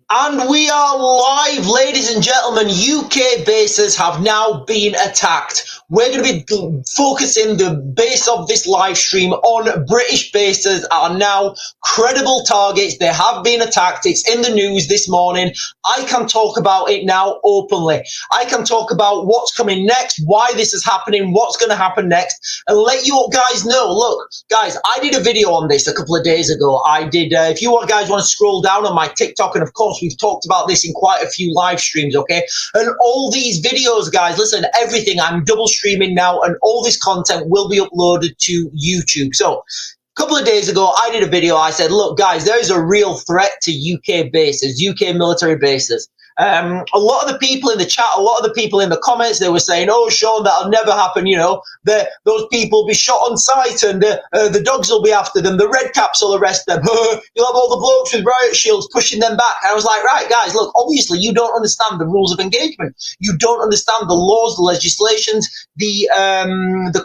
And we are live, ladies and gentlemen. UK bases have now been attacked. We're going to be focusing the base of this live stream on British bases are now credible targets. They have been attacked. It's in the news this morning. I can talk about it now openly. I can talk about what's coming next, why this is happening, what's going to happen next, and let you guys know. Look, guys, I did a video on this a couple of days ago. I did, if you guys want to scroll down on my TikTok, and of course, we've talked about this in quite a few live streams, okay? And all these videos, guys, listen, everything, I'm double streaming now, and all this content will be uploaded to YouTube. So, a couple of days ago, I did a video. I said, look, guys, there is a real threat to UK bases, UK military bases. A lot of the people in the chat, a lot of the people in the comments, they were saying, oh, Sean, that'll never happen. You know, those people will be shot on sight and the dogs will be after them. The red caps will arrest them. You'll have all the blokes with riot shields pushing them back. And I was like, right, guys, look, obviously you don't understand the rules of engagement. You don't understand the laws, the legislations, the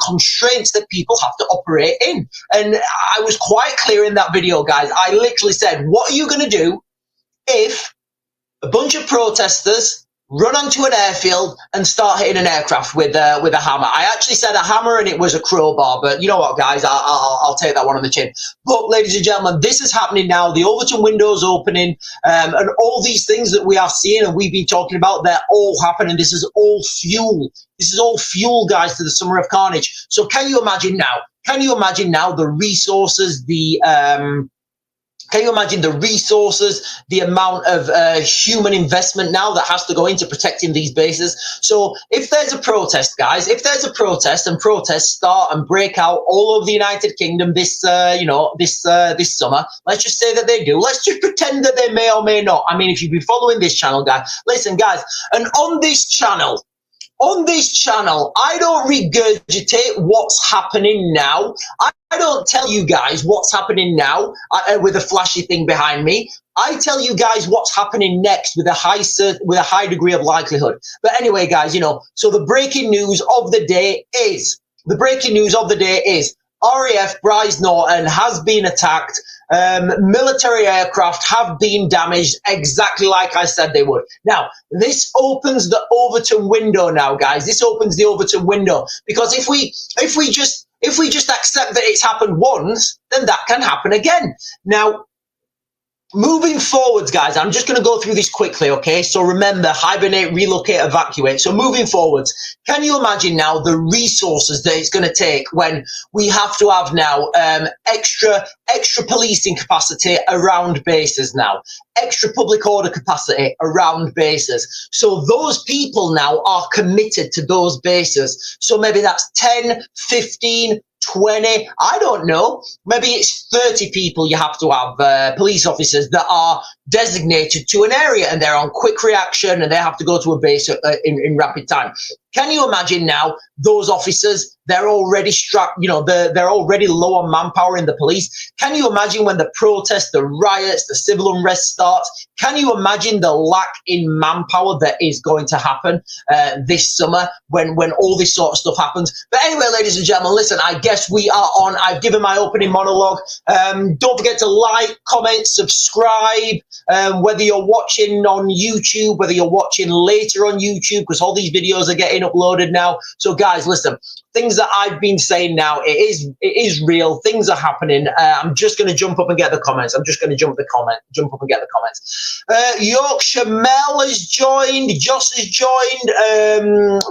constraints that people have to operate in. And I was quite clear in that video, guys. I literally said, what are you going to do if a bunch of protesters run onto an airfield and start hitting an aircraft with a hammer? I actually said a hammer and it was a crowbar, but you know what, guys, I'll take that one on the chin. But ladies and gentlemen, this is happening now. The Overton window's opening, and all these things that we are seeing and we've been talking about, they're all happening. This is all fuel. This is all fuel, guys, to the summer of carnage. So can you imagine now? Can you imagine now the resources, can you imagine the resources, the amount of human investment now that has to go into protecting these bases? So if there's a protest, guys, if there's a protest and protests start and break out all over the United Kingdom this summer, let's just say that they do. Let's just pretend that they may or may not. I mean, if you've been following this channel, guys, listen, guys, and on this channel, I don't regurgitate what's happening now. I don't tell you guys what's happening now with a flashy thing behind me. I tell you guys what's happening next with a high degree of likelihood. But anyway, guys, so the breaking news of the day is RAF Bryce Norton has been attacked. Military aircraft have been damaged exactly like I said they would. Now, this opens the Overton window now, guys. This opens the Overton window because if we just accept that it's happened once, then that can happen again. Now, moving forwards, guys, I'm just going to go through this quickly, okay? So remember, hibernate, relocate, evacuate. So moving forwards, can you imagine now the resources that it's going to take when we have to have now extra policing capacity around bases now, extra public order capacity around bases. So those people now are committed to those bases. So maybe that's 10, 15, 20, I don't know, maybe it's 30 people you have to have, police officers that are designated to an area and they're on quick reaction and they have to go to a base in rapid time. Can you imagine now those officers, they're already strapped, they're already low on manpower in the police. Can you imagine when the protests, the riots, the civil unrest starts? Can you imagine the lack in manpower that is going to happen this summer when all this sort of stuff happens? But anyway, ladies and gentlemen, listen, I guess we are on. I've given my opening monologue. Don't forget to like, comment, subscribe, whether you're watching on YouTube, whether you're watching later on YouTube, because all these videos are getting uploaded now. So guys, listen, things that I've been saying now, it is real. Things are happening. I'm just going to jump up and get the comments. Jump up and get the comments. Yorkshire Mel has joined. Joss has joined.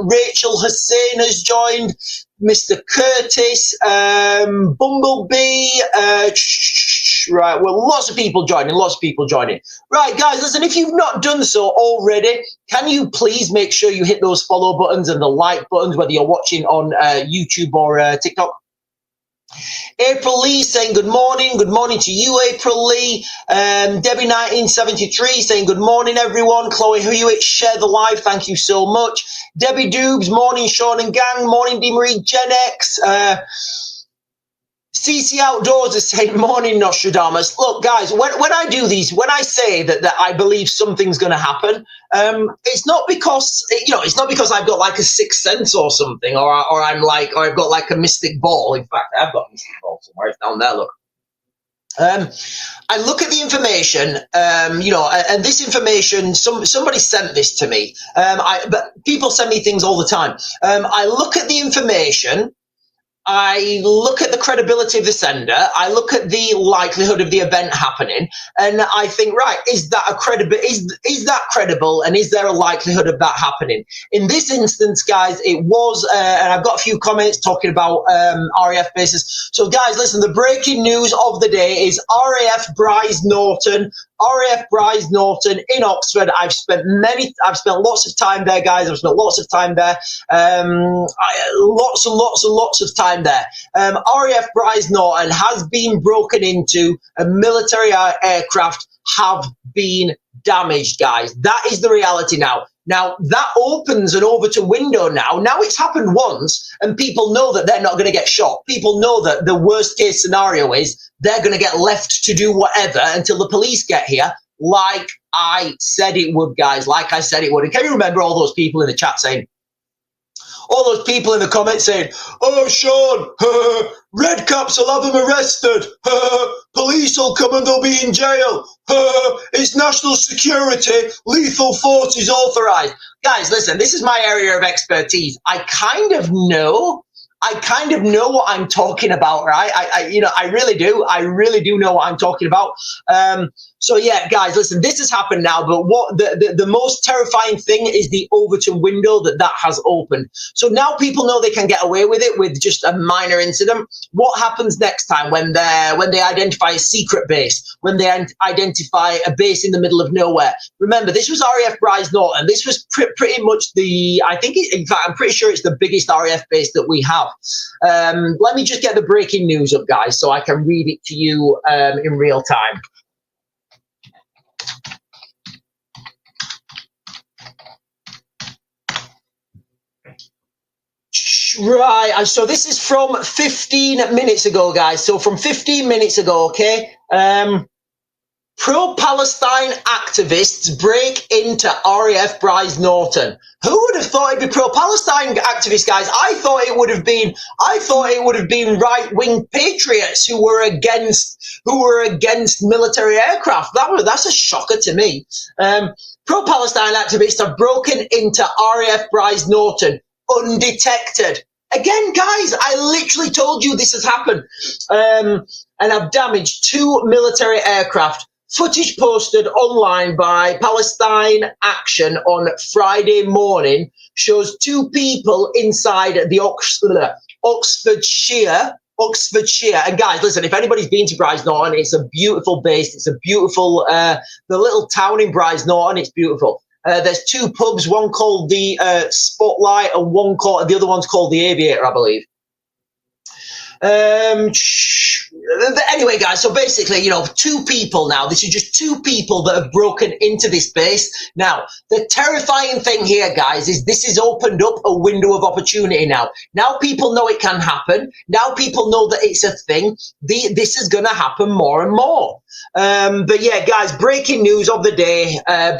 Rachel Hussein has joined. Mr. Curtis, Bumblebee, right, well, lots of people joining. Right, guys, listen, if you've not done so already, can you please make sure you hit those follow buttons and the like buttons, whether you're watching on YouTube or TikTok? April Lee saying good morning to you, April Lee. Debbie 1973 saying good morning, everyone. Chloe Hewitt, share the live, thank you so much. Debbie Doobs, morning, Sean and gang. Morning, D Marie, Gen X. CC Outdoors is saying morning, Nostradamus. Look, guys, when I do these, when I say that I believe something's going to happen, it's not because I've got like a sixth sense or something, or I've got like a mystic ball. In fact, I've got a mystic ball somewhere. It's down there. Look. Um, I look at the information, and this information, somebody sent this to me. But people send me things all the time. I look at the information. I look at the credibility of the sender. I look at the likelihood of the event happening, and I think, right, is that is that credible, and is there a likelihood of that happening? In this instance, guys, it was, and I've got a few comments talking about RAF bases. So, guys, listen, the breaking news of the day is RAF Bryce Norton. RAF Bryce Norton in Oxford. I've spent lots of time there, guys. I've spent lots of time there. Lots and lots and lots of time there. RAF Bryce Norton has been broken into, and military aircraft have been damaged, guys. That is the reality now. Now, that opens an Overton window now. Now it's happened once, and people know that they're not going to get shot. People know that the worst case scenario is they're going to get left to do whatever until the police get here, like I said it would, guys, like I said it would. And can you remember all those people in the chat saying, all those people in the comments saying, oh, Sean, red caps will have them arrested. Police will come and they'll be in jail. It's national security. Lethal force is authorized. Guys, listen, this is my area of expertise. I kind of know what I'm talking about, right? I really do. I really do know what I'm talking about. So yeah, guys, listen, this has happened now, but what the most terrifying thing is the Overton window that has opened. So now people know they can get away with it with just a minor incident. What happens next time when they identify a secret base, when they identify a base in the middle of nowhere? Remember, this was RAF Bryce Norton. This was pretty much in fact, I'm pretty sure it's the biggest RAF base that we have. Let me just get the breaking news up, guys, so I can read it to you in real time. Right, so this is from 15 minutes ago, guys. So from 15 minutes ago, okay? Pro-Palestine activists break into RAF Bryce Norton. Who would have thought it'd be pro-Palestine activists, guys? I thought it would have been right-wing patriots who were against military aircraft. That's a shocker to me. Pro-Palestine activists have broken into RAF Bryce Norton undetected. Again, guys, I literally told you this has happened. And have damaged 2 military aircraft. Footage posted online by Palestine Action on Friday morning shows 2 people inside the Oxfordshire. And guys, listen, if anybody's been to Bryce Norton, it's a beautiful base. It's a beautiful, the little town in Bryce Norton, it's beautiful. There's 2 pubs, one called the Spotlight and the other one's called the Aviator, I believe. Anyway, guys, so basically, 2 people now. This is just 2 people that have broken into this base. Now, the terrifying thing here, guys, is this has opened up a window of opportunity now. Now people know it can happen. Now people know that it's a thing. This is going to happen more and more. But yeah, guys, breaking news of the day. RAF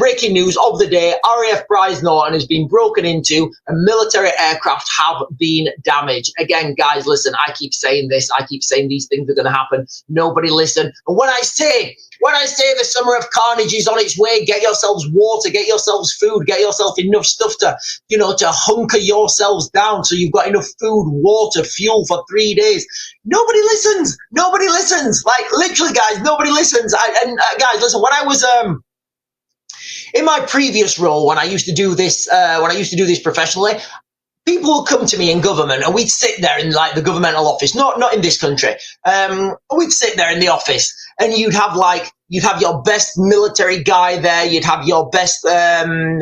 Bryce Norton has been broken into and military aircraft have been damaged. Again, guys, listen, I keep saying this. I keep saying these things are going to happen. Nobody listen. And when I say the summer of carnage is on its way, get yourselves water, get yourselves food, get yourself enough stuff to hunker yourselves down so you've got enough food, water, fuel for 3 days. Nobody listens. Nobody listens. Like, literally, guys, nobody listens. Guys, listen, when I was in my previous role, when I used to do this professionally, people would come to me in government and we'd sit there in like the governmental office, not in this country. We'd sit there in the office and you'd have your best military guy there. You'd have your best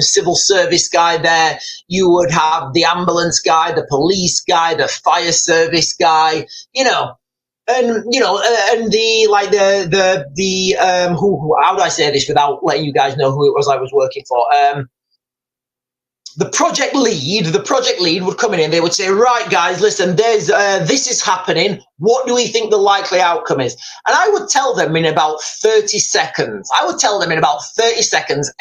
civil service guy there. You would have the ambulance guy, the police guy, the fire service guy, and how do I say this without letting you guys know who it was I was working for? the project lead would come in and they would say, right, guys, listen, this is happening. What do we think the likely outcome is? And I would tell them in about 30 seconds.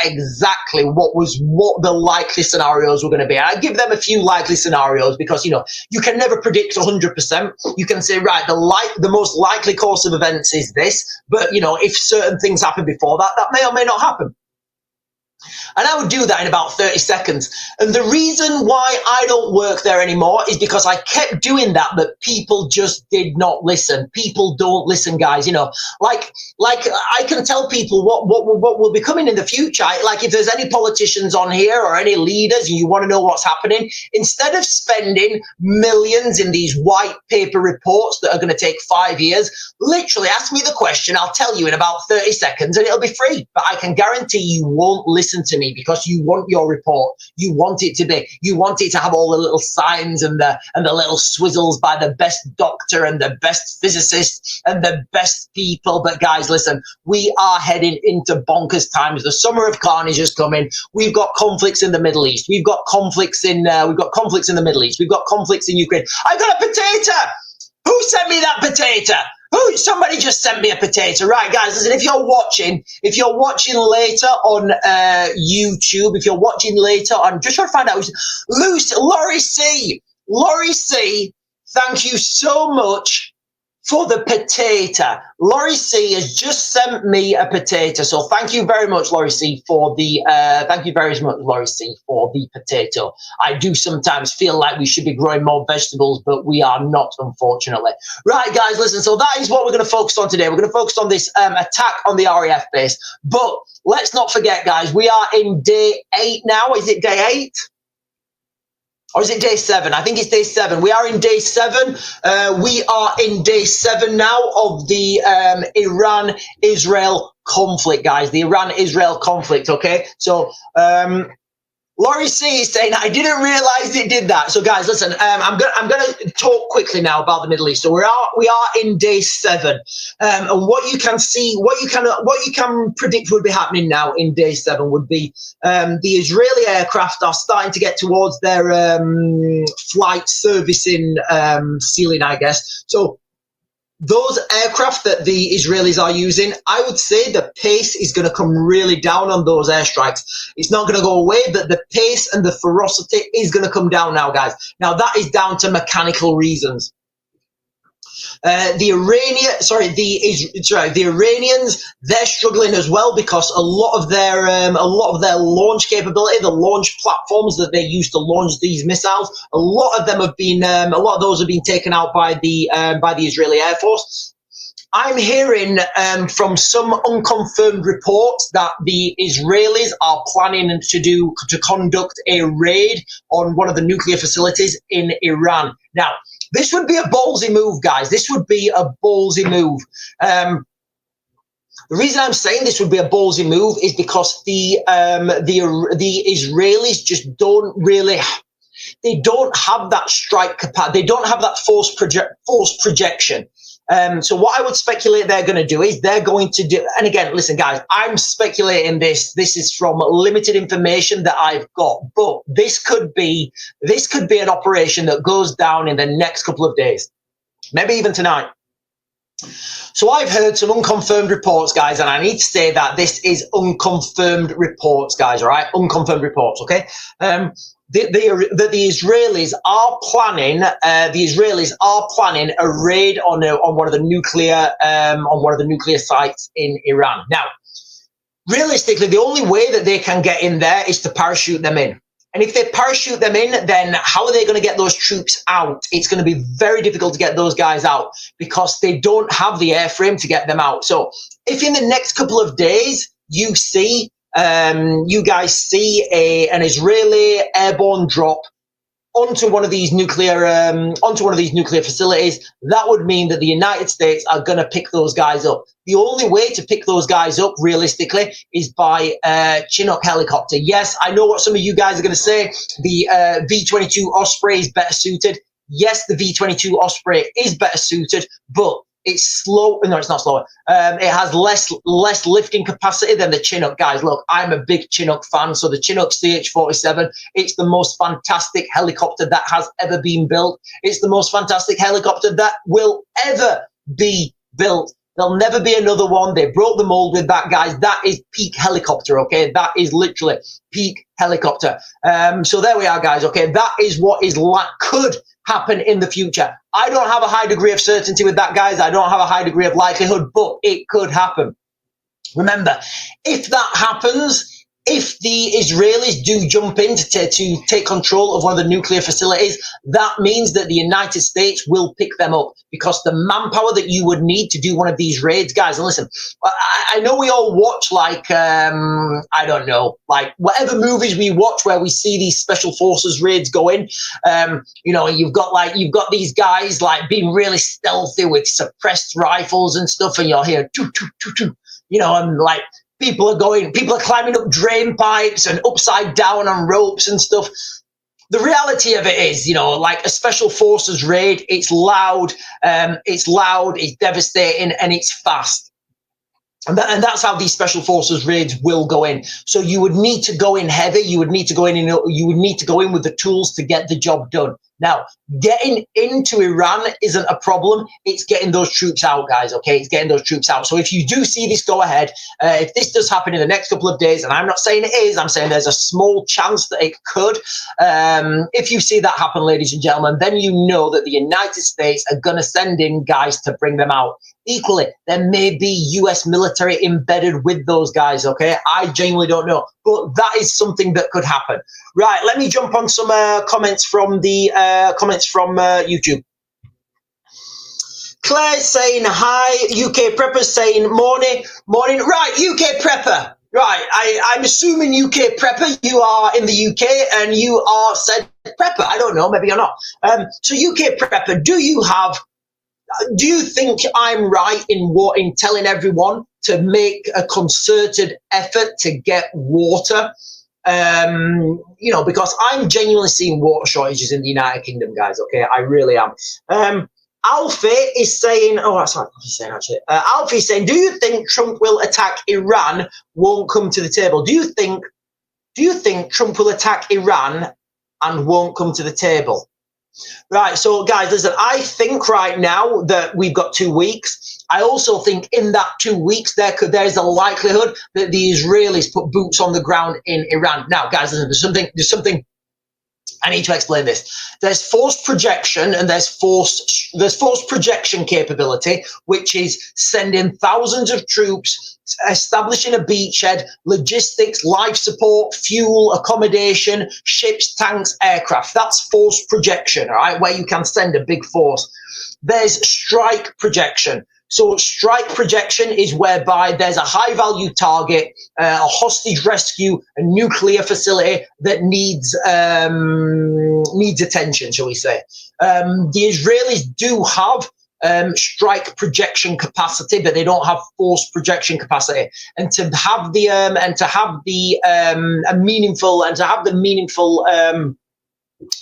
Exactly what the likely scenarios were going to be. And I'd give them a few likely scenarios because, you know, you can never predict 100%. You can say, right, the most likely course of events is this, but, you know, if certain things happen before that, that may or may not happen. And I would do that in about 30 seconds. And the reason why I don't work there anymore is because I kept doing that, but people just did not listen. People don't listen, guys. You know, like I can tell people what will be coming in the future. Like if there's any politicians on here or any leaders and you want to know what's happening, instead of spending millions in these white paper reports that are going to take 5 years, literally ask me the question. I'll tell you in about 30 seconds and it'll be free. But I can guarantee you won't listen to me because you want your report. You want it to have all the little signs and the little swizzles by the best doctor and the best physicist and the best people. But guys, listen, we are heading into bonkers times. The summer of carnage is coming. We've got conflicts in the Middle East. We've got conflicts in the Middle East. We've got conflicts in Ukraine. I got a potato. Who sent me that potato? Somebody just sent me a potato. Right, guys, listen, if you're watching later on YouTube, I'm just trying to find out who's Laurie C, thank you so much for the potato. Laurie C has just sent me a potato. So thank you very much, Laurie C, for the potato. I do sometimes feel like we should be growing more vegetables, but we are not, unfortunately. Right, guys, listen, so that is what we're going to focus on today. We're going to focus on this attack on the RAF base. But let's not forget, guys, we are in day 8 now. Is it day 8? Or is it day 7? I think it's day 7. We are in day 7. We are in day 7 now of the Iran-Israel conflict, guys. The Iran-Israel conflict, okay? So, Laurie C is saying, I didn't realize it did that. So, guys, listen, I'm gonna talk quickly now about the Middle East. So we are in day 7, and what you can predict would be happening now in day 7 would be the Israeli aircraft are starting to get towards their flight servicing ceiling, I guess. So those aircraft that the Israelis are using, I would say the pace is going to come really down on those airstrikes. It's not going to go away, but the pace and the ferocity is going to come down now, guys. Now, that is down to mechanical reasons. The Iranians, they're struggling as well because a lot of their launch capability, the launch platforms that they use to launch these missiles, a lot of those have been taken out by the Israeli Air Force. I'm hearing from some unconfirmed reports that the Israelis are planning to conduct a raid on one of the nuclear facilities in Iran. Now, this would be a ballsy move, guys. This would be a ballsy move. The reason I'm saying this would be a ballsy move is because the Israelis just don't have that strike capacity. They don't have that force projection. So what I would speculate they're going to do is they're going to do, and again, listen, guys, I'm speculating this. This is from limited information that I've got, but this could be an operation that goes down in the next couple of days, maybe even tonight. So I've heard some unconfirmed reports, guys, and I need to say that this is unconfirmed reports, guys. All right, unconfirmed reports. Okay. The Israelis are planning. The Israelis are planning a raid on one of the nuclear sites in Iran. Now, realistically, the only way that they can get in there is to parachute them in. And if they parachute them in, then how are they going to get those troops out? It's going to be very difficult to get those guys out because they don't have the airframe to get them out. So if in the next couple of days you guys see an Israeli airborne drop onto one of these nuclear facilities, that would mean that the United States are going to pick those guys up. The only way to pick those guys up, realistically, is by Chinook helicopter. Yes, I know what some of you guys are going to say. The V-22 Osprey is better suited. Yes, the V-22 Osprey is better suited, but It's slow. No, it's not slower. It has less lifting capacity than the Chinook, guys. Look, I'm a big Chinook fan, so the Chinook CH-47, it's the most fantastic helicopter that has ever been built. It's the most fantastic helicopter that will ever be built. There'll never be another one. They broke the mold with that, guys. That is peak helicopter, okay? That is literally peak helicopter. So there we are, guys, okay? That is what could happen in the future. I don't have a high degree of certainty with that, guys. I don't have a high degree of likelihood, but it could happen. Remember, if that happens, if the Israelis do jump in to take control of one of the nuclear facilities, that means that the United States will pick them up, because the manpower that you would need to do one of these raids, guys, and listen, I know we all watch, like, I don't know, like whatever movies we watch where we see these special forces raids go in, you know, you've got these guys like being really stealthy with suppressed rifles and stuff, and you'll hear, you know, and like, people are climbing up drain pipes and upside down on ropes and stuff. The reality of it is, you know, like a special forces raid, it's loud, it's devastating, and it's fast. And that's how these special forces raids will go in. So you would need to go in heavy. You would need to go in with the tools to get the job done. Now, getting into Iran isn't a problem. It's getting those troops out, guys, okay? It's getting those troops out. So if you do see this go ahead, if this does happen in the next couple of days, and I'm not saying it is, I'm saying there's a small chance that it could. If you see that happen, ladies and gentlemen, then you know that the United States are going to send in guys to bring them out. Equally, there may be US military embedded with those guys, okay? I genuinely don't know, but that is something that could happen. Right, let me jump on some comments from the YouTube. Claire saying hi, UK Prepper saying morning. Right, UK Prepper. Right, I'm assuming UK Prepper, you are in the UK and you are said Prepper. I don't know, maybe you're not. So UK Prepper, do you think I'm right in telling everyone to make a concerted effort to get water? You know, because I'm genuinely seeing water shortages in the United Kingdom, guys, okay? I really am. Alfie is saying, oh, that's not what he's saying, actually. Alfie is saying, do you think Trump will attack Iran, won't come to the table? Do you think Trump will attack Iran and won't come to the table? Right, so guys, listen, I think right now that we've got 2 weeks. I also think in that 2 weeks there's a likelihood that the Israelis put boots on the ground in Iran. Now, guys, listen, there's something I need to explain this. There's forced projection and there's forced projection capability, which is sending thousands of troops, establishing a beachhead, logistics, life support, fuel, accommodation, ships, tanks, aircraft. That's forced projection, all right, where you can send a big force. There's strike projection. So strike projection is whereby there's a high value target, a hostage rescue, a nuclear facility that needs attention, shall we say. The Israelis do have strike projection capacity, but they don't have force projection capacity. And to have the meaningful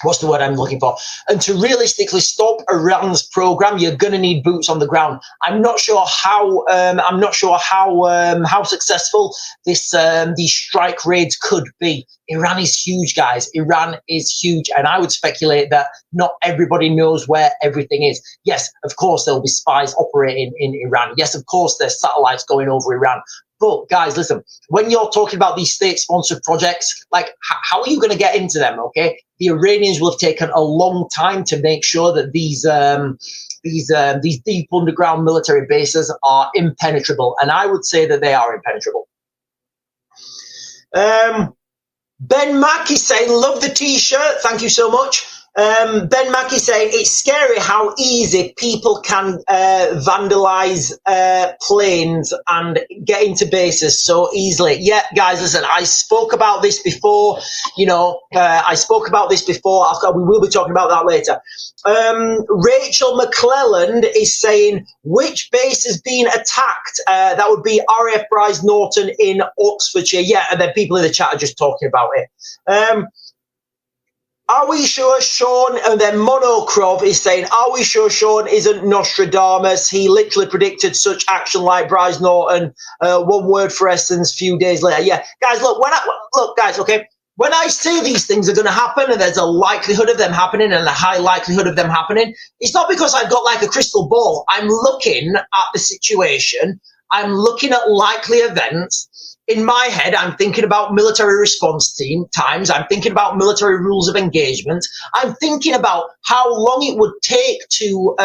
what's the word I'm looking for? And to realistically stop Iran's program, you're going to need boots on the ground. I'm not sure how successful these strike raids could be. Iran is huge, guys. Iran is huge, and I would speculate that not everybody knows where everything is. Yes, of course there'll be spies operating in Iran. Yes, of course there's satellites going over Iran. But guys, listen, when you're talking about these state-sponsored projects, like how are you going to get into them? Okay, the Iranians will have taken a long time to make sure that these deep underground military bases are impenetrable, and I would say that they are impenetrable. Ben Mackey saying, love the t-shirt. Thank you so much. Ben Mackey saying, it's scary how easy people can vandalize planes and get into bases so easily. Yeah, guys, listen, I spoke about this before. You know, I spoke about this before. We will be talking about that later. Rachel McClelland is saying, which base is being attacked? That would be RAF Bryce Norton in Oxfordshire. Yeah, and then people in the chat are just talking about it. Are we sure Sean, and then Monocrov is saying, are we sure Sean isn't Nostradamus? He literally predicted such action like Bryce Norton, one word for essence, few days later. Yeah, guys, look, look, guys, okay, when I say these things are going to happen and there's a likelihood of them happening and a high likelihood of them happening, it's not because I've got like a crystal ball. I'm looking at the situation. I'm looking at likely events. In my head, I'm thinking about military response team times. I'm thinking about military rules of engagement. I'm thinking about how long it would take to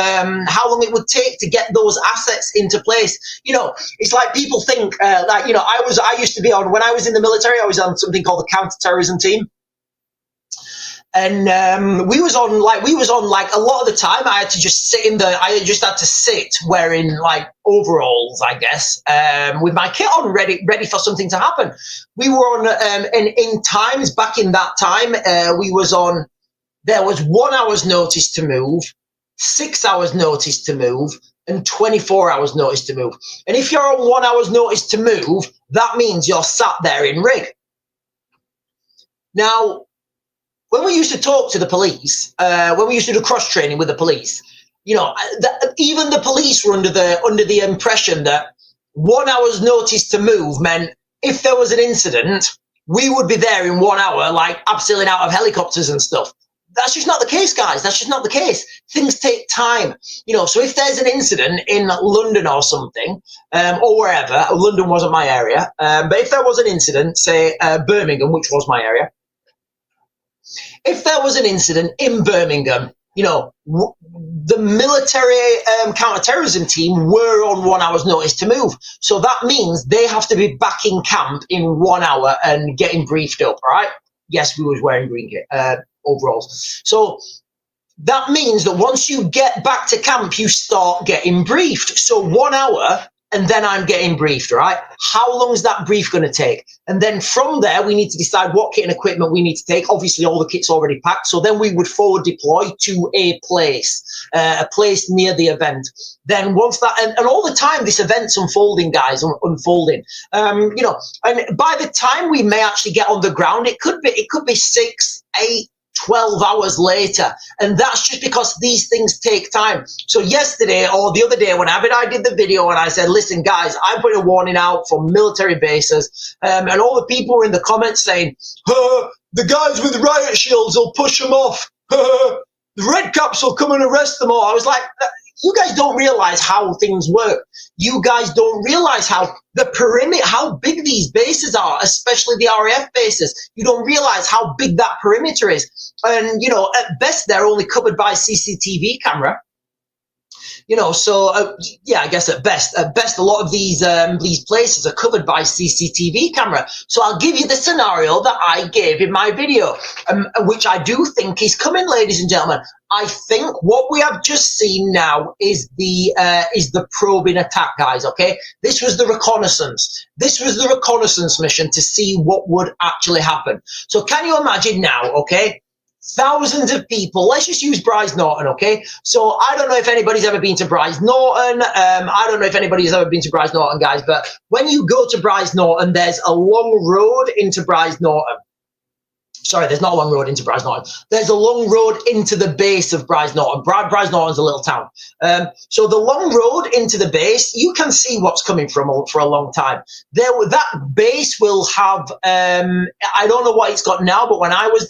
get those assets into place. You know, it's like people think like, you know, I used to be on, when I was in the military, I was on something called the counterterrorism team. And we was on like a lot of the time I had to just sit wearing like overalls, I guess, with my kit on, ready for something to happen. We were on and in times back in that time, there was 1 hour's notice to move, 6 hours notice to move, and 24 hours notice to move. And if you're on 1 hour's notice to move, that means you're sat there in rig. Now, when we used to talk to the police, when we used to do cross training with the police, you know, even the police were under the impression that 1 hour's notice to move meant if there was an incident, we would be there in 1 hour, like abseiling out of helicopters and stuff. That's just not the case, guys. That's just not the case. Things take time, you know. So if there's an incident in London or something, or wherever, London wasn't my area, but if there was an incident, say Birmingham, which was my area. If there was an incident in Birmingham, you know, the military counterterrorism team were on 1 hour's notice to move. So that means they have to be back in camp in 1 hour and getting briefed up, right? Yes, we was wearing green overalls. So that means that once you get back to camp, you start getting briefed. So 1 hour, and then I'm getting briefed, right? How long is that brief going to take? And then from there, we need to decide what kit and equipment we need to take. Obviously, all the kit's already packed. So then we would forward deploy to a place near the event. Then once that, and all the time, this event's unfolding, guys, unfolding. You know, and by the time we may actually get on the ground, it could be 6, 8, 12 hours later, and that's just because these things take time. So yesterday or the other day when I did the video and I said, listen guys, I'm putting a warning out for military bases, and all the people were in the comments saying, the guys with riot shields will push them off, the red caps will come and arrest them all. I was like, you guys don't realize how things work. You guys don't realize how the perimeter, how big these bases are, especially the RAF bases. You don't realize how big that perimeter is. And, you know, at best, they're only covered by CCTV camera. You know, so yeah, I guess at best, a lot of these places are covered by CCTV camera. So I'll give you the scenario that I gave in my video, which I do think is coming, ladies and gentlemen. I think what we have just seen now is the probing attack, guys. Okay, this was the reconnaissance. This was the reconnaissance mission to see what would actually happen. So can you imagine now? Okay. Thousands of people. Let's just use Bryce Norton, okay? So I don't know if anybody's ever been to Bryce Norton. I don't know if anybody's ever been to Bryce Norton, guys, but when you go to Bryce Norton, there's a long road into Bryce Norton. Sorry, there's not a long road into Bryce Norton. There's a long road into the base of Bryce Norton. Bryce Norton's a little town. So the long road into the base, you can see what's coming from for a long time. That base will have, I don't know what it's got now, but when I was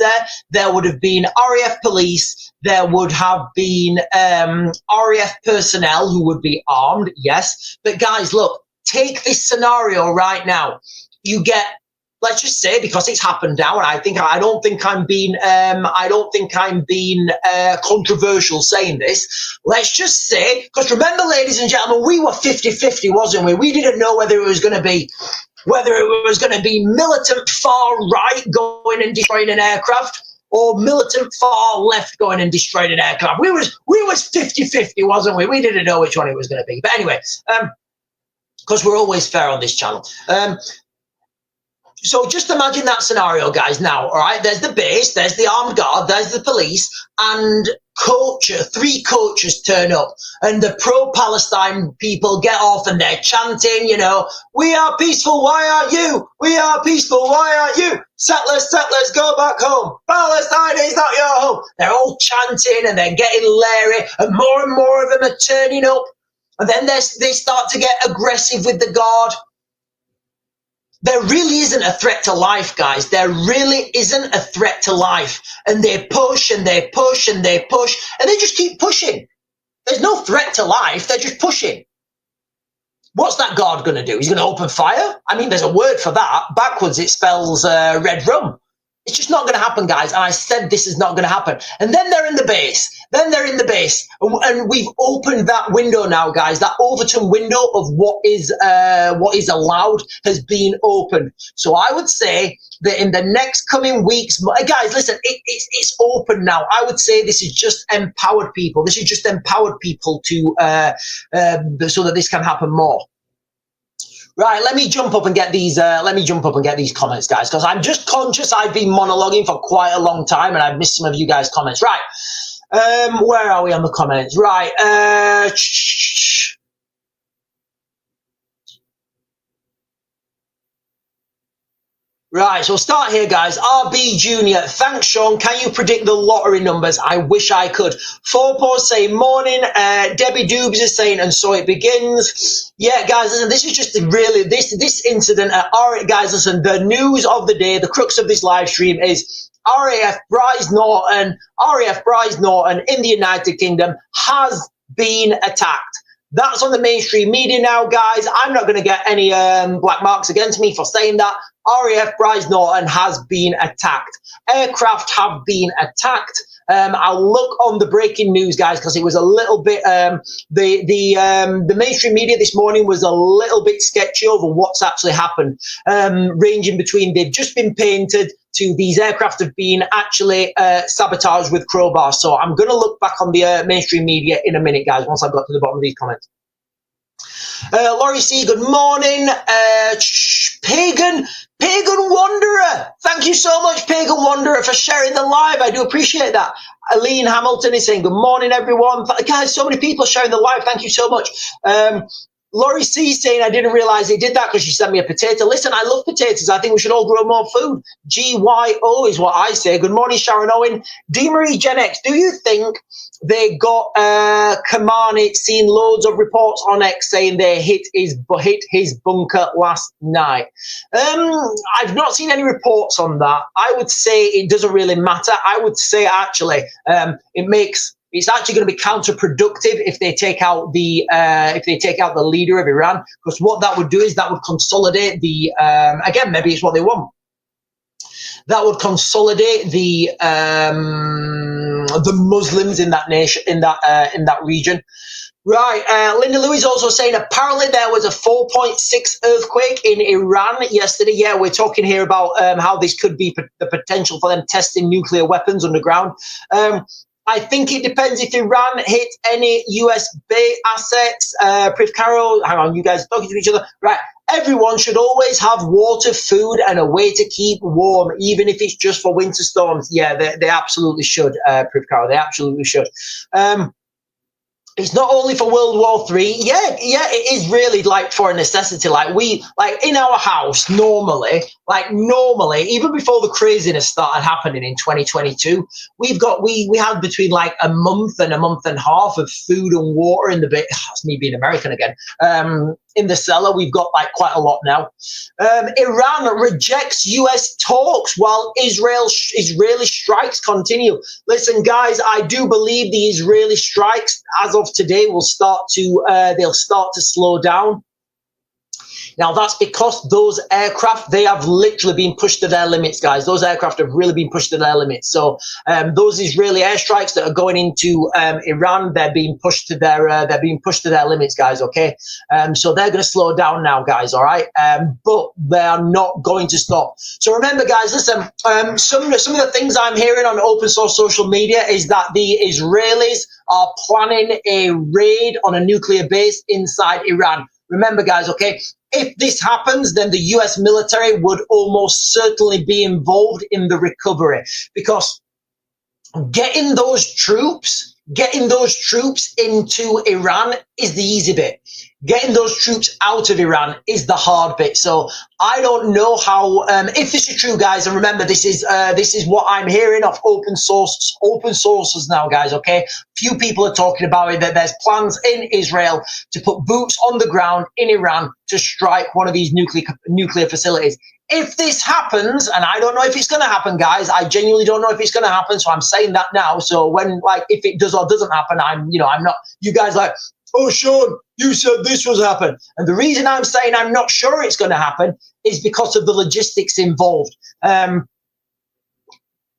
there would have been RAF police. There would have been RAF personnel who would be armed, yes. But guys, look, take this scenario right now. You get, let's just say, because it's happened now, and I don't think I'm being controversial saying this. Let's just say, because remember, ladies and gentlemen, we were 50-50, wasn't we? We didn't know whether it was going to be militant far right going and destroying an aircraft, or militant far left going and destroying an aircraft. We was 50-50, wasn't we? We didn't know which one it was going to be. But anyway, because we're always fair on this channel. So just imagine that scenario, guys, now, all right? There's the base, there's the armed guard, there's the police, and three coaches turn up, and the pro-Palestine people get off and they're chanting, you know, we are peaceful, why aren't you? We are peaceful, why aren't you? Settlers, settlers, go back home. Palestine is not your home. They're all chanting and they're getting leery, and more of them are turning up. And then they start to get aggressive with the guard. There really isn't a threat to life, guys. There really isn't a threat to life. And they push and they push and they push, and they just keep pushing. There's no threat to life. They're just pushing. What's that guard going to do? He's going to open fire? I mean, there's a word for that. Backwards, it spells red rum. It's just not going to happen, guys. And I said this is not going to happen. And then they're in the base. And we've opened that window now, guys. That Overton window of what is allowed has been opened. So I would say that in the next coming weeks, guys, listen, it's open now. I would say this is just empowered people. This is just empowered people to so that this can happen more. Right, let me jump up and get these. Comments, guys, because I'm just conscious I've been monologuing for quite a long time and I've missed some of you guys' comments. Right, where are we on the comments? Right, Right, so we'll start here, guys. RB Junior, thanks, Sean. Can you predict the lottery numbers? I wish I could. Four saying morning. Debbie Doobs is saying, and so it begins. Yeah, guys, listen, this is just really this incident. Guys, listen, the news of the day, the crux of this live stream is RAF Bryce Norton in the United Kingdom has been attacked. That's on the mainstream media now, guys. I'm not going to get any black marks against me for saying that. RAF Bryce Norton has been attacked. Aircraft have been attacked. I'll look on the breaking news, guys, because it was a little bit, the mainstream media this morning was a little bit sketchy over what's actually happened, ranging between they've just been painted to these aircraft have been actually sabotaged with crowbars. So I'm going to look back on the mainstream media in a minute, guys, once I've got to the bottom of these comments. Laurie C, good morning. Pagan Wanderer. Thank you so much, Pagan Wanderer, for sharing the live. I do appreciate that. Aline Hamilton is saying, good morning, everyone. Guys, so many people sharing the live. Thank you so much. Laurie C saying, I didn't realize he did that because she sent me a potato. Listen, I love potatoes. I think we should all grow more food. GYO is what I say. Good morning, Sharon Owen. D. Marie Gen X, do you think they got Kamani seen loads of reports on X saying they hit his bunker last night? I've not seen any reports on that. I would say it doesn't really matter. I would say actually it's actually going to be counterproductive if they take out the leader of Iran, because what that would do is that would consolidate the again, maybe it's what they want. That would consolidate the Muslims in that nation, in that region. Right, Linda Lewis also saying apparently there was a 4.6 earthquake in Iran yesterday. Yeah, we're talking here about how this could be the potential for them testing nuclear weapons underground. I think it depends if Iran hit any US Bay assets. Priv Carol, hang on, you guys are talking to each other. Right, everyone should always have water, food, and a way to keep warm, even if it's just for winter storms. Yeah, they absolutely should, Priv Carol, they absolutely should. It's not only for World War III. Yeah, it is really like for a necessity. Like in our house normally, even before the craziness started happening in 2022, we had between like a month and a half of food and water in the bit. That's me being American again. In the cellar, we've got like quite a lot now. Iran rejects US talks while Israeli strikes continue. Listen, guys, I do believe the Israeli strikes as of today will start to they'll start to slow down. Now, that's because those aircraft, they have literally been pushed to their limits, guys. Those aircraft have really been pushed to their limits. So those Israeli airstrikes that are going into Iran, they're being pushed to their limits, guys, okay? So they're going to slow down now, guys, all right? But they are not going to stop. So remember, guys, listen, some of the things I'm hearing on open source social media is that the Israelis are planning a raid on a nuclear base inside Iran. Remember, guys, okay, if this happens, then the US military would almost certainly be involved in the recovery, because Getting those troops into Iran is the easy bit. Getting those troops out of Iran is the hard bit. So I don't know how, if this is true, guys, and remember, this is what I'm hearing off open sources now, guys, okay? Few people are talking about it, that there's plans in Israel to put boots on the ground in Iran to strike one of these nuclear facilities. If this happens, and I don't know if it's going to happen, guys, I genuinely don't know if it's going to happen, so I'm saying that now. So when, like, if it does or doesn't happen, I'm not, you guys like, oh, Sean, you said this was happen. And the reason I'm saying I'm not sure it's going to happen is because of the logistics involved.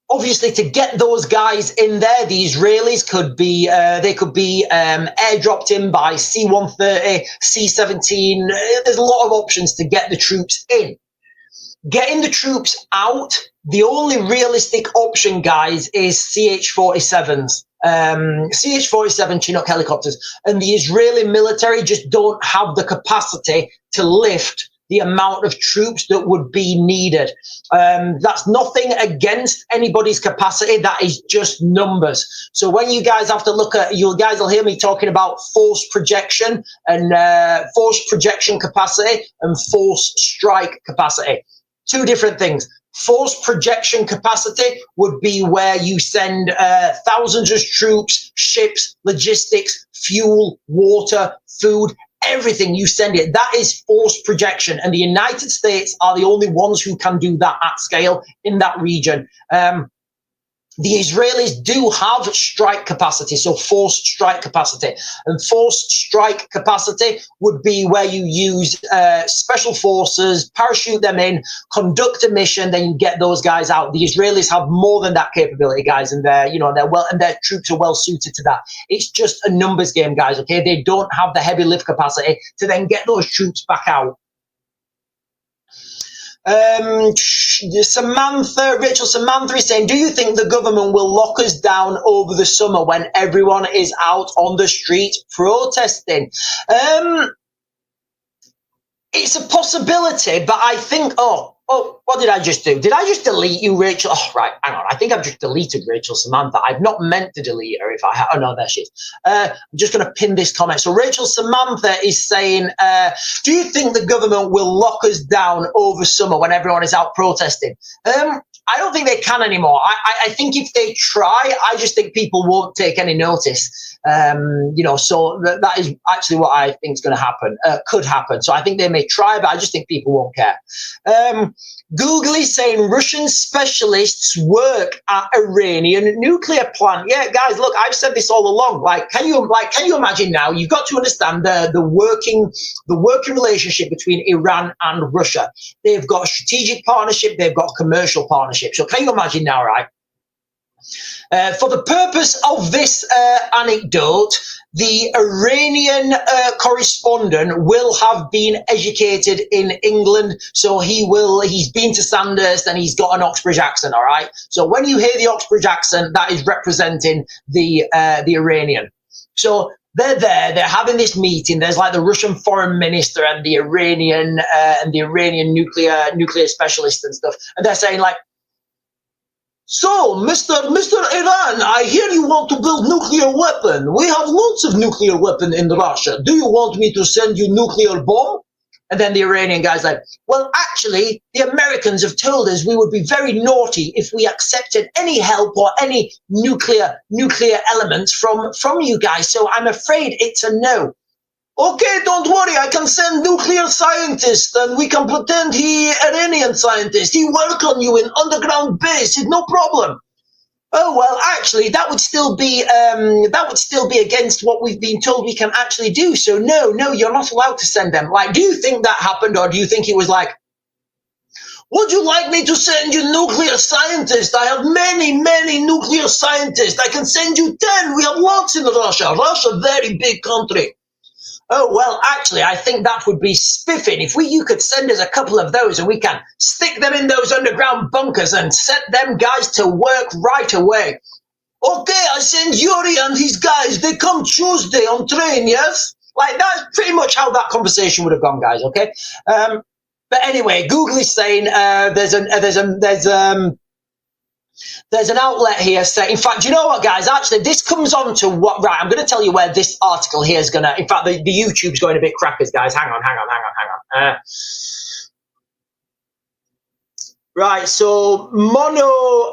Obviously, to get those guys in there, the Israelis could be airdropped in by C-130, C-17. There's a lot of options to get the troops in. Getting the troops out, the only realistic option, guys, is CH-47s. CH-47 Chinook helicopters. And the Israeli military just don't have the capacity to lift the amount of troops that would be needed. That's nothing against anybody's capacity. That is just numbers. So when you guys have to look at, you guys will hear me talking about force projection and force projection capacity and force strike capacity. Two different things. Force projection capacity would be where you send thousands of troops, ships, logistics, fuel, water, food, everything, you send it. That is force projection. And the United States are the only ones who can do that at scale in that region. The Israelis do have strike capacity, so forced strike capacity. And forced strike capacity would be where you use special forces, parachute them in, conduct a mission, then you get those guys out. The Israelis have more than that capability, guys, and their troops are well suited to that. It's just a numbers game, guys, okay? They don't have the heavy lift capacity to then get those troops back out. Rachel Samantha is saying, do you think the government will lock us down over the summer when everyone is out on the street protesting? It's a possibility, but I think, what did I just do? Did I just delete you, Rachel? Oh, right, hang on. I think I've just deleted Rachel Samantha. I've not meant to delete her if I had. Oh, no, there she is. I'm just going to pin this comment. So Rachel Samantha is saying, do you think the government will lock us down over summer when everyone is out protesting? I don't think they can anymore. I think if they try, I just think people won't take any notice. So that is actually what I think is going to happen, could happen. So I think they may try, but I just think people won't care. Google is saying Russian specialists work at Iranian nuclear plant. Yeah, guys, look, I've said this all along. Can you imagine now? You've got to understand the working relationship between Iran and Russia. They've got a strategic partnership. They've got a commercial partnership. So can you imagine now, right? For the purpose of this anecdote, the Iranian correspondent will have been educated in England, so he's been to Sandhurst and he's got an Oxbridge accent, all right? So when you hear the Oxbridge accent, that is representing the Iranian. So they're there, they're having this meeting. There's like the Russian foreign minister and the Iranian nuclear specialist and stuff, and they're saying like, so, Mr. Iran, I hear you want to build nuclear weapon. We have lots of nuclear weapon in Russia. Do you want me to send you nuclear bomb? And then the Iranian guy's like, well, actually, the Americans have told us we would be very naughty if we accepted any help or any nuclear elements from you guys. So I'm afraid it's a no. Okay, don't worry, I can send nuclear scientists and we can pretend he Iranian scientist. He work on you in underground base, it's no problem. Oh, well, actually, that would still be against what we've been told we can actually do. So no, you're not allowed to send them. Like, do you think that happened, or do you think it was like, would you like me to send you nuclear scientists? I have many nuclear scientists. I can send you 10. We have lots in Russia. Russia, very big country. Oh, well, actually, I think that would be spiffing. If you could send us a couple of those and we can stick them in those underground bunkers and set them guys to work right away. Okay, I send Yuri and his guys. They come Tuesday on train, yes? Like, that's pretty much how that conversation would have gone, guys, okay? But anyway, Google is saying there's There's an outlet here saying, in fact, you know what, guys? Actually, this comes on to what, right, I'm going to tell you where this article here is going to, in fact, the YouTube's going a bit crackers, guys. Hang on. Right, so Monocrov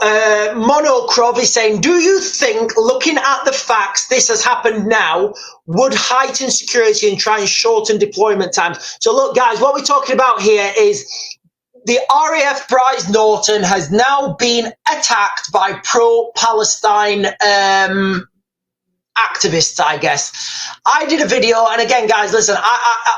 is saying, do you think, looking at the facts, this has happened now, would heighten security and try and shorten deployment times? So look, guys, what we're talking about here is the RAF Bryce Norton has now been attacked by pro-Palestine activists, I guess. I did a video, and again, guys, listen,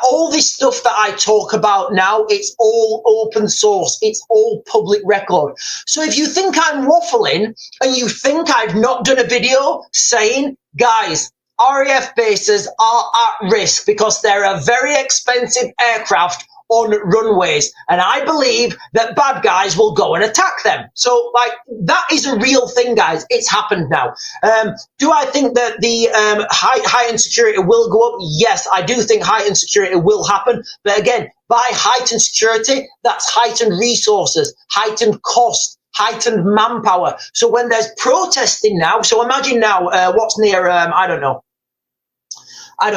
all this stuff that I talk about now, it's all open source. It's all public record. So if you think I'm waffling and you think I've not done a video saying, guys, RAF bases are at risk because they're a very expensive aircraft on runways, and I believe that bad guys will go and attack them. So, like, that is a real thing, guys. It's happened now. Do I think that the heightened security will go up? Yes, I do think heightened security will happen. But again, by heightened security, that's heightened resources, heightened cost, heightened manpower. So when there's protesting now, so imagine now what's near, I don't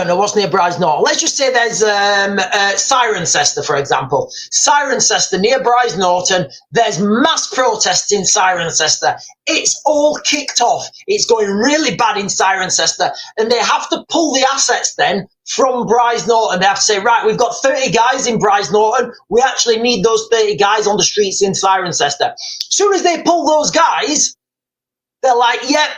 know what's near Bryce Norton. Let's just say there's Cirencester, for example. Cirencester, near Bryce Norton, there's mass protests in Cirencester. It's all kicked off. It's going really bad in Cirencester. And they have to pull the assets then from Bryce Norton. They have to say, right, we've got 30 guys in Bryce Norton. We actually need those 30 guys on the streets in Cirencester. As soon as they pull those guys, they're like, yep,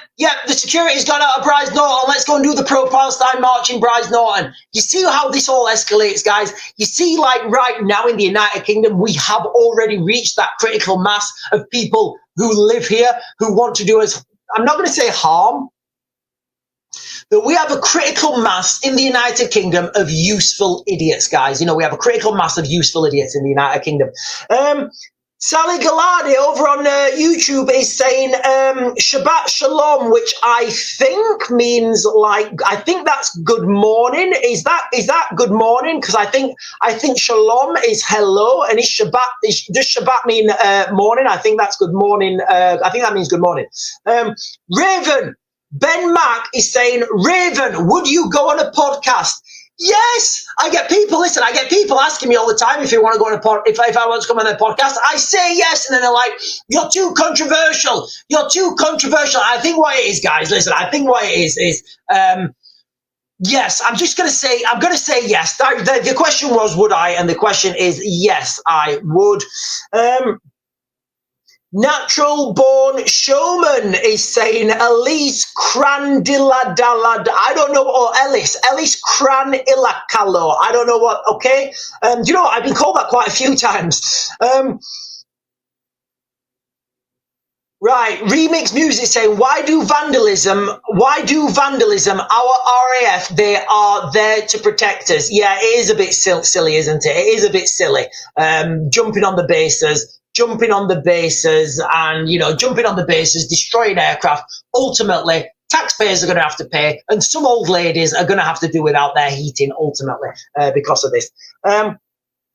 the security's gone out of Bryce Norton. Let's go and do the pro-Palestine march in Bryce Norton. You see how this all escalates, guys? You see, like, right now in the United Kingdom, we have already reached that critical mass of people who live here, who want to do us, I'm not going to say harm, but we have a critical mass in the United Kingdom of useful idiots, guys. You know, we have a critical mass of useful idiots in the United Kingdom. Sally Gallardi over on YouTube is saying Shabbat Shalom, which I think means, like, I think that's good morning. Is that good morning? Because I think Shalom is hello, and does Shabbat mean morning? I think that's good morning. I think that means good morning. Raven, Ben Mack is saying, Raven, would you go on a podcast? Yes, I get people asking me all the time if you want to go on if I want to come on a podcast. I say yes, and then they're like, you're too controversial. I think what it is, guys, listen, I think what it is yes, I'm going to say yes. The question was, would I? And the question is, yes, I would. Natural Born Showman is saying Elise Crandiladalad. I don't know, or Ellis Cranilacalo. I don't know what, okay? Do you know what? I've been called that quite a few times. Right, Remix Music saying, why do vandalism, our RAF, they are there to protect us. Yeah, it is a bit silly, isn't it? It is a bit silly. Jumping on the bases and, destroying aircraft. Ultimately, taxpayers are going to have to pay, and some old ladies are going to have to do without their heating ultimately because of this.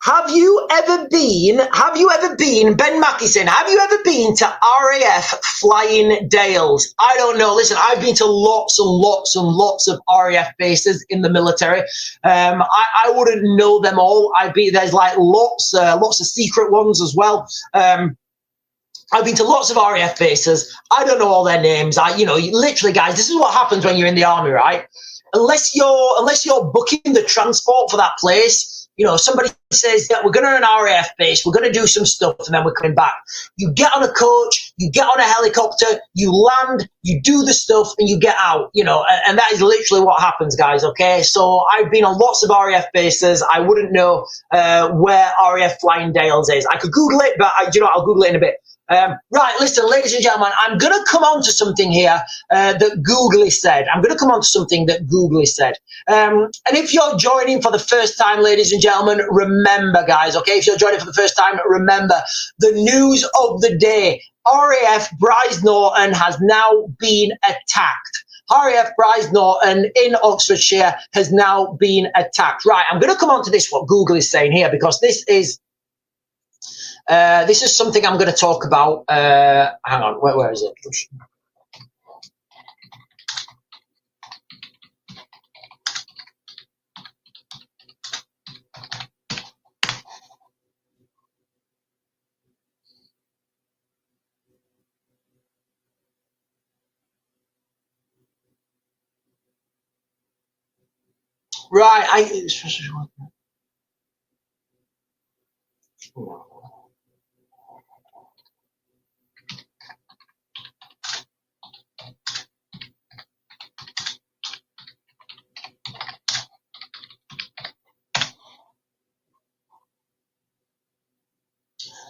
Have you ever been, Ben Mackison, have you ever been to RAF Flying Dales? I don't know. Listen, I've been to lots of RAF bases in the military. I wouldn't know them all. There's like lots of secret ones as well. I've been to lots of RAF bases. I don't know all their names. Literally, guys, this is what happens when you're in the army, right? Unless you're booking the transport for that place, somebody says that we're going to an RAF base, we're going to do some stuff, and then we're coming back. You get on a coach, you get on a helicopter, you land, you do the stuff, and you get out, and that is literally what happens, guys, okay? So I've been on lots of RAF bases. I wouldn't know where RAF Flying Dales is. I could Google it, but I'll Google it in a bit. Right, listen, ladies and gentlemen, I'm going to come on to something here that Google said. And if you're joining for the first time, ladies and gentlemen, remember, guys, okay, if you're joining for the first time, remember the news of the day. RAF Bryce Norton has now been attacked. RAF Bryce Norton in Oxfordshire has now been attacked. Right, I'm going to come on to this, what Google is saying here, because this is This is something I'm going to talk about. Hang on, where is it? Right,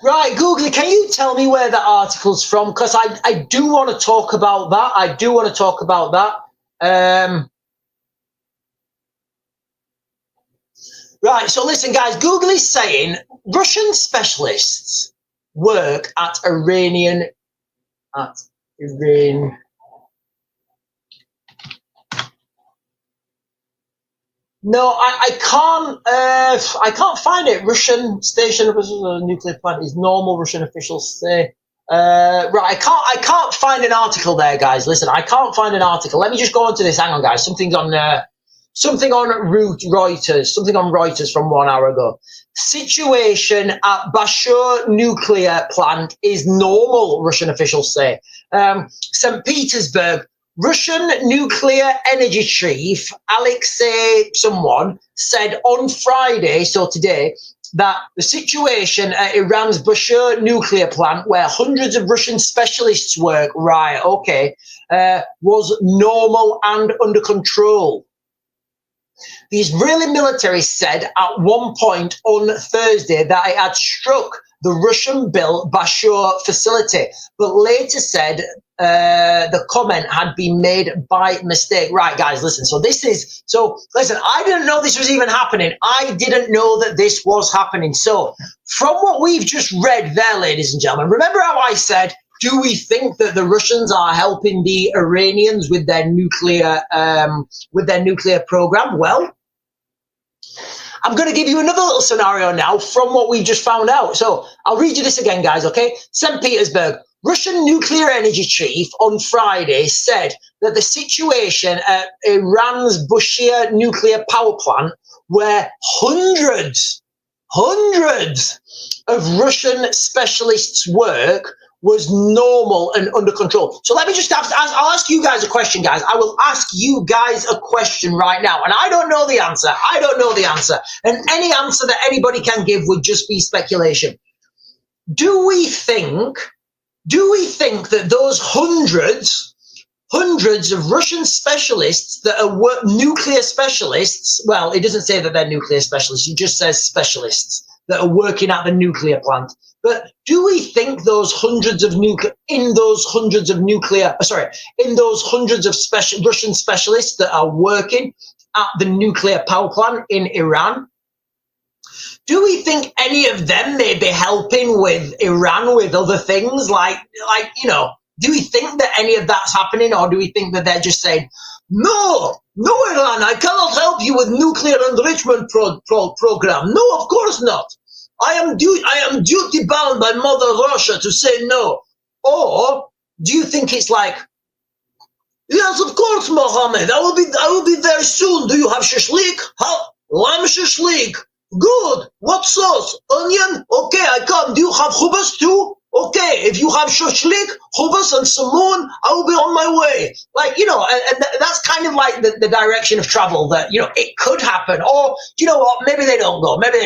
Right, Google, can you tell me where the article's from? Because I do want to talk about that. I do want to talk about that. Right, so listen, guys, Google is saying Russian specialists work at Iranian. No, I can't find it. Russian station of a nuclear plant is normal. Russian officials say. Right, I can't find an article there, guys. Listen, I can't find an article. Let me just go on to this. Hang on, guys. Something on Reuters. Something on Reuters from 1 hour ago. Situation at Bashur nuclear plant is normal, Russian officials say. St. Petersburg. Russian nuclear energy chief Alexei someone said on Friday, so today, that the situation at Iran's Bashur nuclear plant, where hundreds of Russian specialists work, was normal and under control. The Israeli military said at one point on Thursday that it had struck the Russian-built Bashur facility, but later said the comment had been made by mistake. Right, guys, listen. Listen, I didn't know this was even happening. I didn't know that this was happening. So from what we've just read there, ladies and gentlemen, remember how I said, do we think that the Russians are helping the Iranians with their nuclear program? Well, I'm going to give you another little scenario now from what we just found out. So I'll read you this again, guys, okay? St. Petersburg. Russian nuclear energy chief on Friday said that the situation at Iran's Bushehr nuclear power plant, where hundreds of Russian specialists work, was normal and under control. So let me just I'll ask you guys a question, guys. I will ask you guys a question right now. And I don't know the answer. And any answer that anybody can give would just be speculation. Do we think that those hundreds of Russian specialists that are nuclear specialists, well, it doesn't say that they're nuclear specialists, it just says specialists that are working at the nuclear plant. But do we think those hundreds of Russian specialists that are working at the nuclear power plant in Iran, do we think any of them may be helping with Iran with other things do we think that any of that's happening, or do we think that they're just saying, no, Iran, I cannot help you with nuclear enrichment program. No, of course not. I am duty bound by Mother Russia to say no. Or do you think it's like, yes, of course, Mohammed, I will be there soon. Do you have shashlik? Lamb shashlik. Good. What sauce? Onion? Okay, I come. Do you have hummus too? Okay, if you have shashlik, hummus, and samoon, I will be on my way. And that's kind of like the direction of travel that, it could happen. Or, you know what, maybe they don't go. Maybe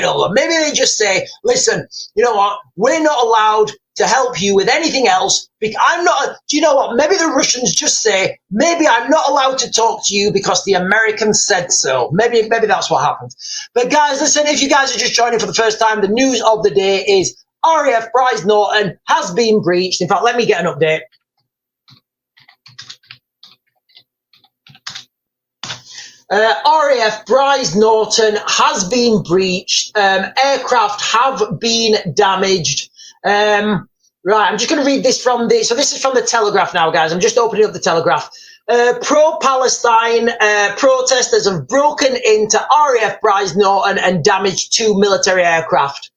they just say, listen, you know what, we're not allowed to help you with anything else. Do you know what, maybe the Russians just say, maybe I'm not allowed to talk to you because the Americans said so. Maybe that's what happens. But guys, listen, if you guys are just joining for the first time, the news of the day is RAF Bryce Norton has been breached. In fact, let me get an update. RAF Bryce Norton has been breached. Aircraft have been damaged. Right, I'm just going to read this so this is from the Telegraph now, guys. I'm just opening up the Telegraph. Pro-Palestine protesters have broken into RAF Bryce Norton and damaged 2 military aircraft.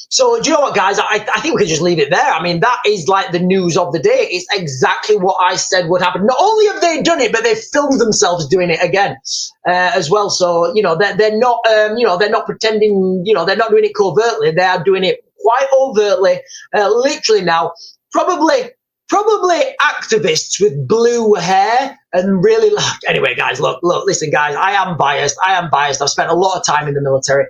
So do you know what, guys? I think we could just leave it there. I mean, that is like the news of the day. It's exactly what I said would happen. Not only have they done it, but they've filmed themselves doing it again as well. So they're not they're not pretending. They're not doing it covertly. They are doing it quite overtly. Literally now, probably activists with blue hair and really. Anyway, guys, look, listen, guys. I am biased. I've spent a lot of time in the military.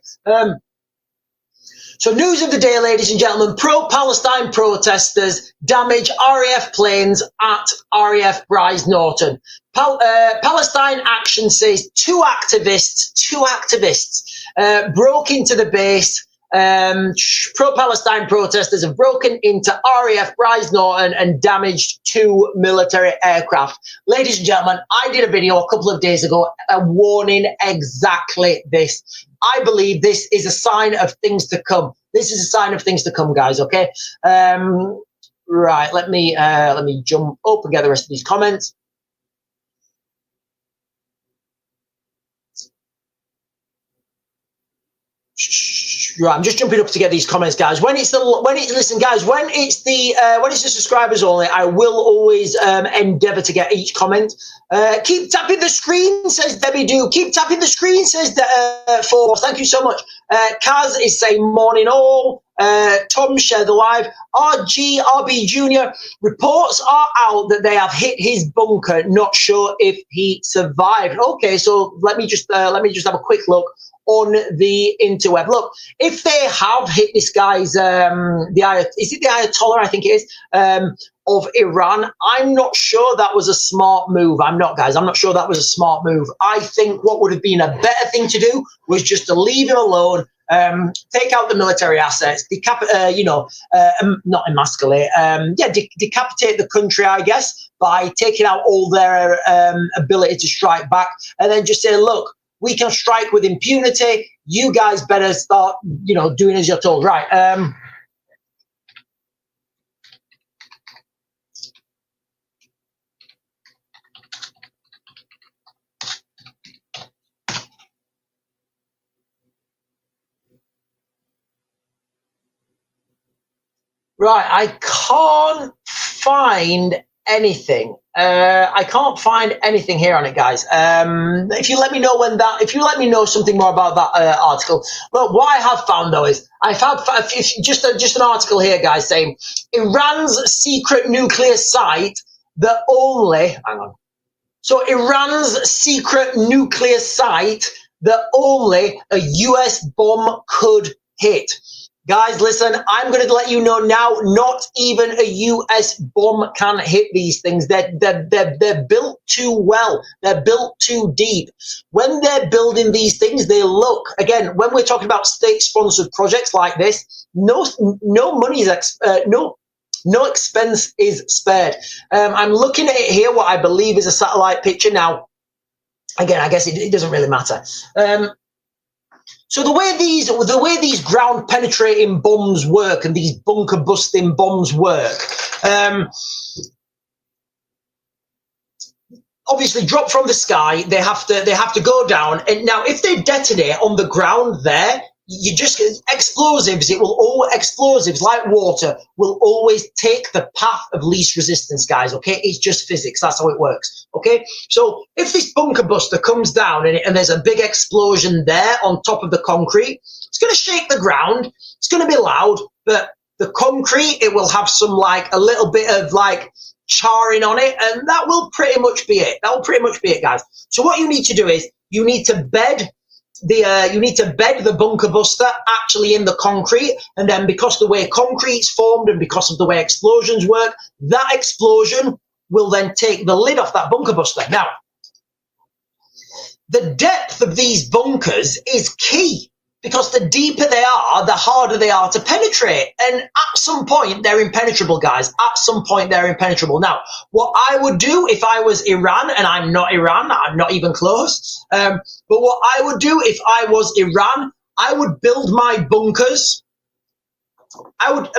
So news of the day, ladies and gentlemen, pro-Palestine protesters damage RAF planes at RAF Bryce Norton. Palestine Action says two activists broke into the base. Pro-Palestine protesters have broken into RAF Bryce Norton and damaged two military aircraft. Ladies and gentlemen, I did a video a couple of days ago warning exactly this. I believe this is a sign of things to come. This is a sign of things to come, guys. Okay. Right. Let me jump up and get the rest of these comments. Right, I'm just jumping up to get these comments, guys. When it's the subscribers only, I will always endeavour to get each comment. Keep tapping the screen, says Debbie Do. Keep tapping the screen, says Forbes. Thank you so much. Kaz is saying morning all. Tom, share the live. RB Jr. Reports are out that they have hit his bunker. Not sure if he survived. Okay, so let me just have a quick look on the interweb. Look, if they have hit this guy's, is it the Ayatollah? I think it is, of Iran. I'm not sure that was a smart move. I'm not sure that was a smart move. I think what would have been a better thing to do was just to leave him alone, take out the military assets, not emasculate, decapitate the country, I guess, by taking out all their ability to strike back, and then just say, look, we can strike with impunity. You guys better start, doing as you're told. Right. Right. I can't find anything. I can't find anything here on it, guys. If you let me know something more about that article. Well, what I have found though is I've had just an article here, guys, saying Iran's secret nuclear site that only Iran's secret nuclear site that only a US bomb could hit. Guys, listen, I'm going to let you know now, not even a US bomb can hit these things. They're built too well. They're built too deep. When they're building these things, they look, again, when we're talking about state-sponsored projects like this, no expense is spared. I'm looking at it here, what I believe is a satellite picture. Now, again, I guess it doesn't really matter. So the way these ground penetrating bombs work and these bunker busting bombs work, obviously drop from the sky, they have to go down, and now if they detonate on the ground there, you just explosives like water will always take the path of least resistance, guys. Okay, it's just physics. That's how it works. Okay, so if this bunker buster comes down and there's a big explosion there on top of the concrete, it's going to shake the ground. It's going to be loud, but the concrete, it will have some a little bit of charring on it, and that will pretty much be it. That will pretty much be it, guys. So what you need to do is you need to bed the bunker buster actually in the concrete, and then because the way concrete's formed and because of the way explosions work, that explosion will then take the lid off that bunker buster. Now, the depth of these bunkers is key, because the deeper they are, the harder they are to penetrate. And at some point, they're impenetrable, guys. At some point, they're impenetrable. Now, what I would do if I was Iran, and I'm not Iran, I'm not even close, but what I would do if I was Iran, I would build my bunkers. I would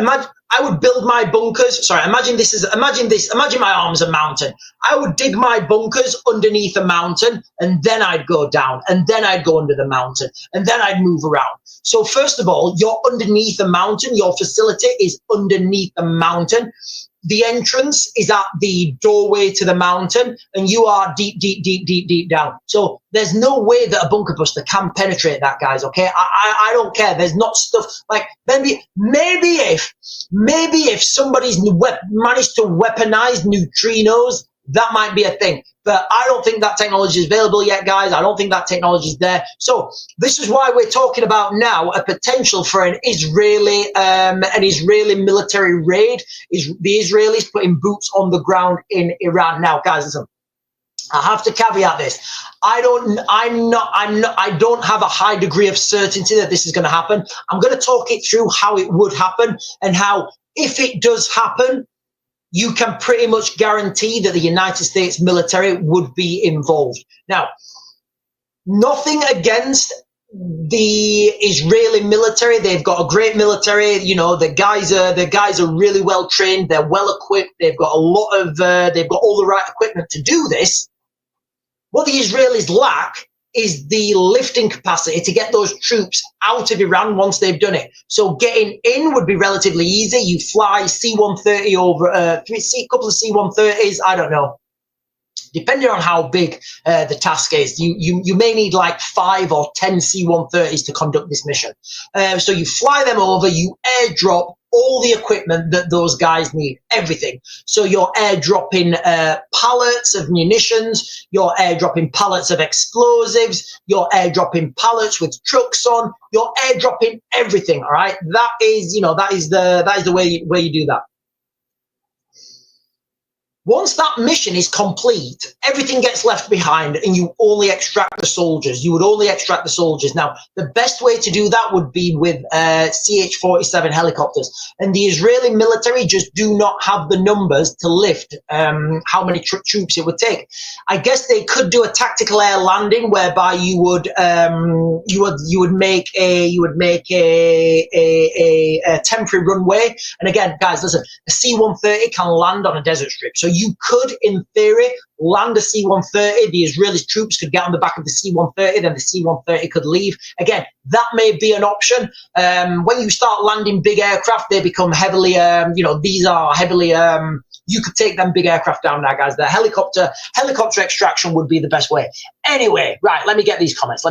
I would build my bunkers. Sorry, imagine my arm's a mountain. I would dig my bunkers underneath a mountain, and then I'd go down, and then I'd go under the mountain, and then I'd move around. So first of all, you're underneath a mountain. Your facility is underneath a mountain. The entrance is at the doorway to the mountain, and you are deep, deep, deep, deep, deep down. So there's no way that a bunker buster can penetrate that, guys. Okay, I don't care. There's not stuff like maybe if somebody's managed to weaponize neutrinos, that might be a thing. But I don't think that technology is available yet, guys. I don't think that technology is there. So this is why we're talking about now a potential for an Israeli military raid. Is the Israelis putting boots on the ground in Iran? Now, guys, listen. I have to caveat this. I don't have a high degree of certainty that this is going to happen. I'm going to talk it through how it would happen and how, if it does happen, you can pretty much guarantee that the United States military would be involved. Now, nothing against the Israeli military. They've got a great military. You know, the guys are really well trained. They're well equipped. They've got all the right equipment to do this. What the Israelis lack is the lifting capacity to get those troops out of Iran once they've done it. So getting in would be relatively easy. You fly C-130 over a couple of C-130s. I don't know. Depending on how big the task is, you may need like 5 or 10 C-130s to conduct this mission. So you fly them over, you airdrop all the equipment that those guys need, everything. So you're airdropping pallets of munitions, you're airdropping pallets of explosives, you're airdropping pallets with trucks on, you're airdropping everything. All right, that is the way you do that. Once that mission is complete, everything gets left behind and you only extract the soldiers. You would only extract the soldiers. Now, the best way to do that would be with CH-47 helicopters. And the Israeli military just do not have the numbers to lift how many troops it would take. I guess they could do a tactical air landing whereby you would make a temporary runway. And again, guys, listen, a C-130 can land on a desert strip. So you could, in theory, land a C-130. The Israeli troops could get on the back of the C-130, then the C-130 could leave. Again, that may be an option. When you start landing big aircraft, they become heavily, these are heavily, you could take them big aircraft down now, guys. The helicopter extraction would be the best way. Anyway, right, let me get these comments.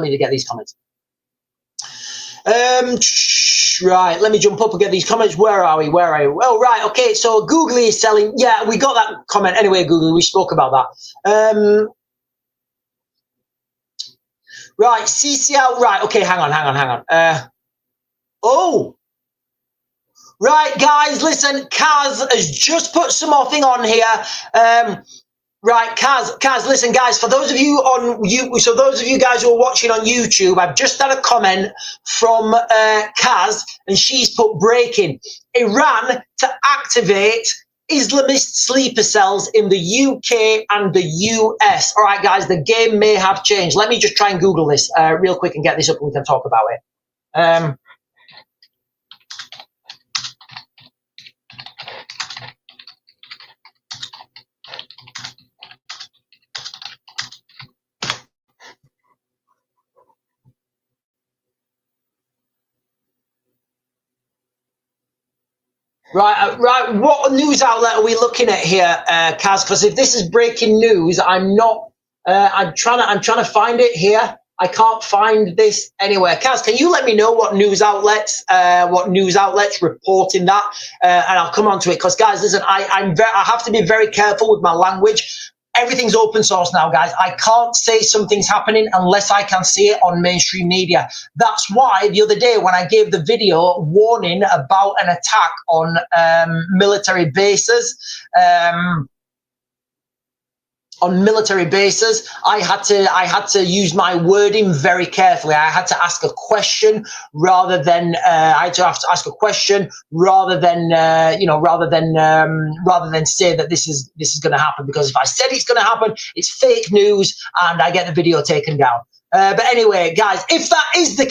Right, let me jump up and get these comments. Where are we? Oh, right, okay, so Google is selling. Yeah, we got that comment. Anyway, Google, we spoke about that. Right, CCL, right, okay, hang on. Right, guys, listen, Kaz has just put something on here. Right, Kaz, listen, guys, for those of you guys who are watching on YouTube, I've just had a comment from Kaz, and she's put breaking. Iran to activate Islamist sleeper cells in the UK and the US. All right, guys, the game may have changed. Let me just try and Google this real quick and get this up and we can talk about it. Right. What news outlet are we looking at here, Kaz? Because if this is breaking news, I'm not. I'm trying to find it here. I can't find this anywhere. Kaz, can you let me know what news outlets reporting that, and I'll come on to it. Because guys, listen, I have to be very careful with my language. Everything's open source now, guys. I can't say something's happening unless I can see it on mainstream media. That's why the other day when I gave the video warning about an attack on military bases, I had to use my wording very carefully. I had to ask a question rather than say that this is going to happen. Because if I said it's going to happen, it's fake news, and I get the video taken down. But anyway, guys, if that is the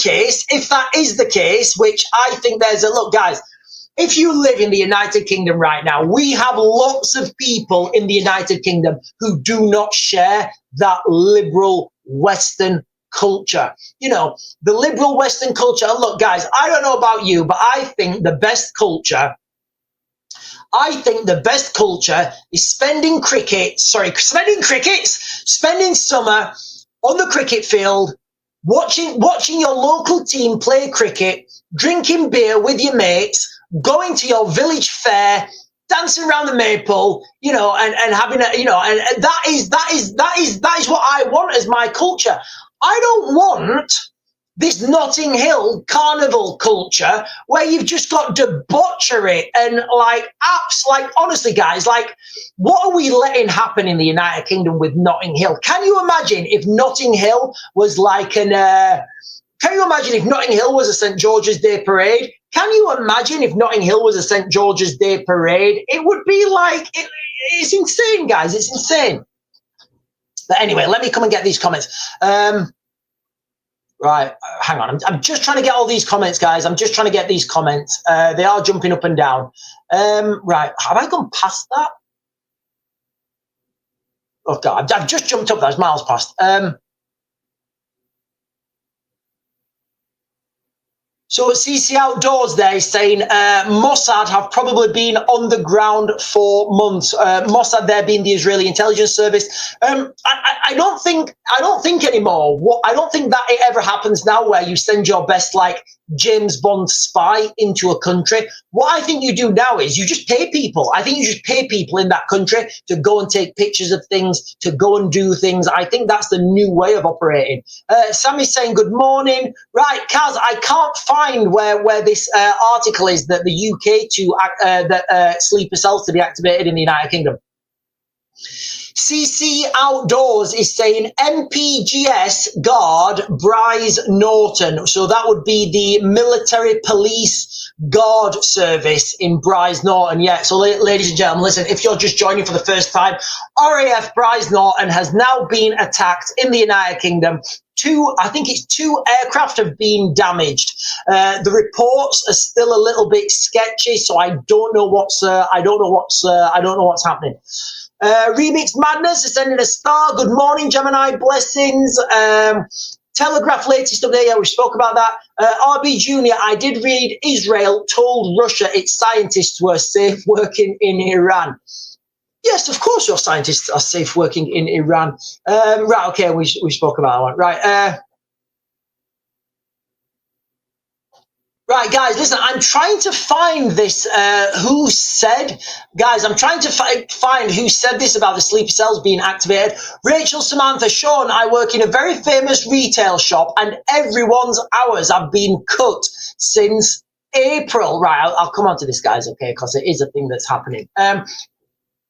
case, which I think there's a look, guys. if you live in the United Kingdom right now, we have lots of people in the United Kingdom who do not share that liberal Western culture. You know, the liberal Western culture. Look, guys, I don't know about you, but I think the best culture is spending summer on the cricket field, watching your local team play cricket, drinking beer with your mates, going to your village fair, dancing around the maple, you know, and having a, you know, and that is what I want as my culture. I don't want this Notting Hill carnival culture where you've just got debauchery and like apps. Like, honestly, guys, like, what are we letting happen in the United Kingdom with Notting Hill? Can you imagine if Notting Hill was like can you imagine if Notting Hill was a St. George's Day parade? Can you imagine if Notting Hill was a St. George's Day parade? It would be like, it's insane, guys. It's insane. But anyway, let me come and get these comments. Right, hang on. I'm just trying to get all these comments, guys. I'm just trying to get these comments. They are jumping up and down. Right, have I gone past that? Oh, God, I've just jumped up. That's miles past. So CC Outdoors there is saying Mossad have probably been on the ground for months. Mossad there being the Israeli intelligence service. I don't think anymore. I don't think that it ever happens now where you send your best like James Bond spy into a country. What I think you do now is you just pay people. I think you just pay people in that country to go and take pictures of things, to go and do things. I think that's the new way of operating. Sammy's saying good morning. Right, Kaz, I can't find where this article is that the UK sleeper cells to be activated in the United Kingdom. CC Outdoors is saying MPGS guard Bryce Norton. So that would be the military police guard service in Bryce Norton. Yeah, so ladies and gentlemen, listen, if you're just joining for the first time, RAF Bryce Norton has now been attacked in the United Kingdom. I think it's 2 aircraft have been damaged. The reports are still a little bit sketchy, so I don't know what's happening. Remix Madness is sending a star. Good morning, Gemini. Blessings. Telegraph latest update. Yeah, we spoke about that. RB Junior, I did read Israel told Russia its scientists were safe working in Iran. Yes, of course your scientists are safe working in Iran. Right, okay, we spoke about that one. Right. Right, guys, listen, I'm trying to find this, who said, guys, I'm trying to find who said this about the sleeper cells being activated. Rachel Samantha, Sean, I work in a very famous retail shop and everyone's hours have been cut since April. Right, I'll come on to this, guys, okay, because it is a thing that's happening.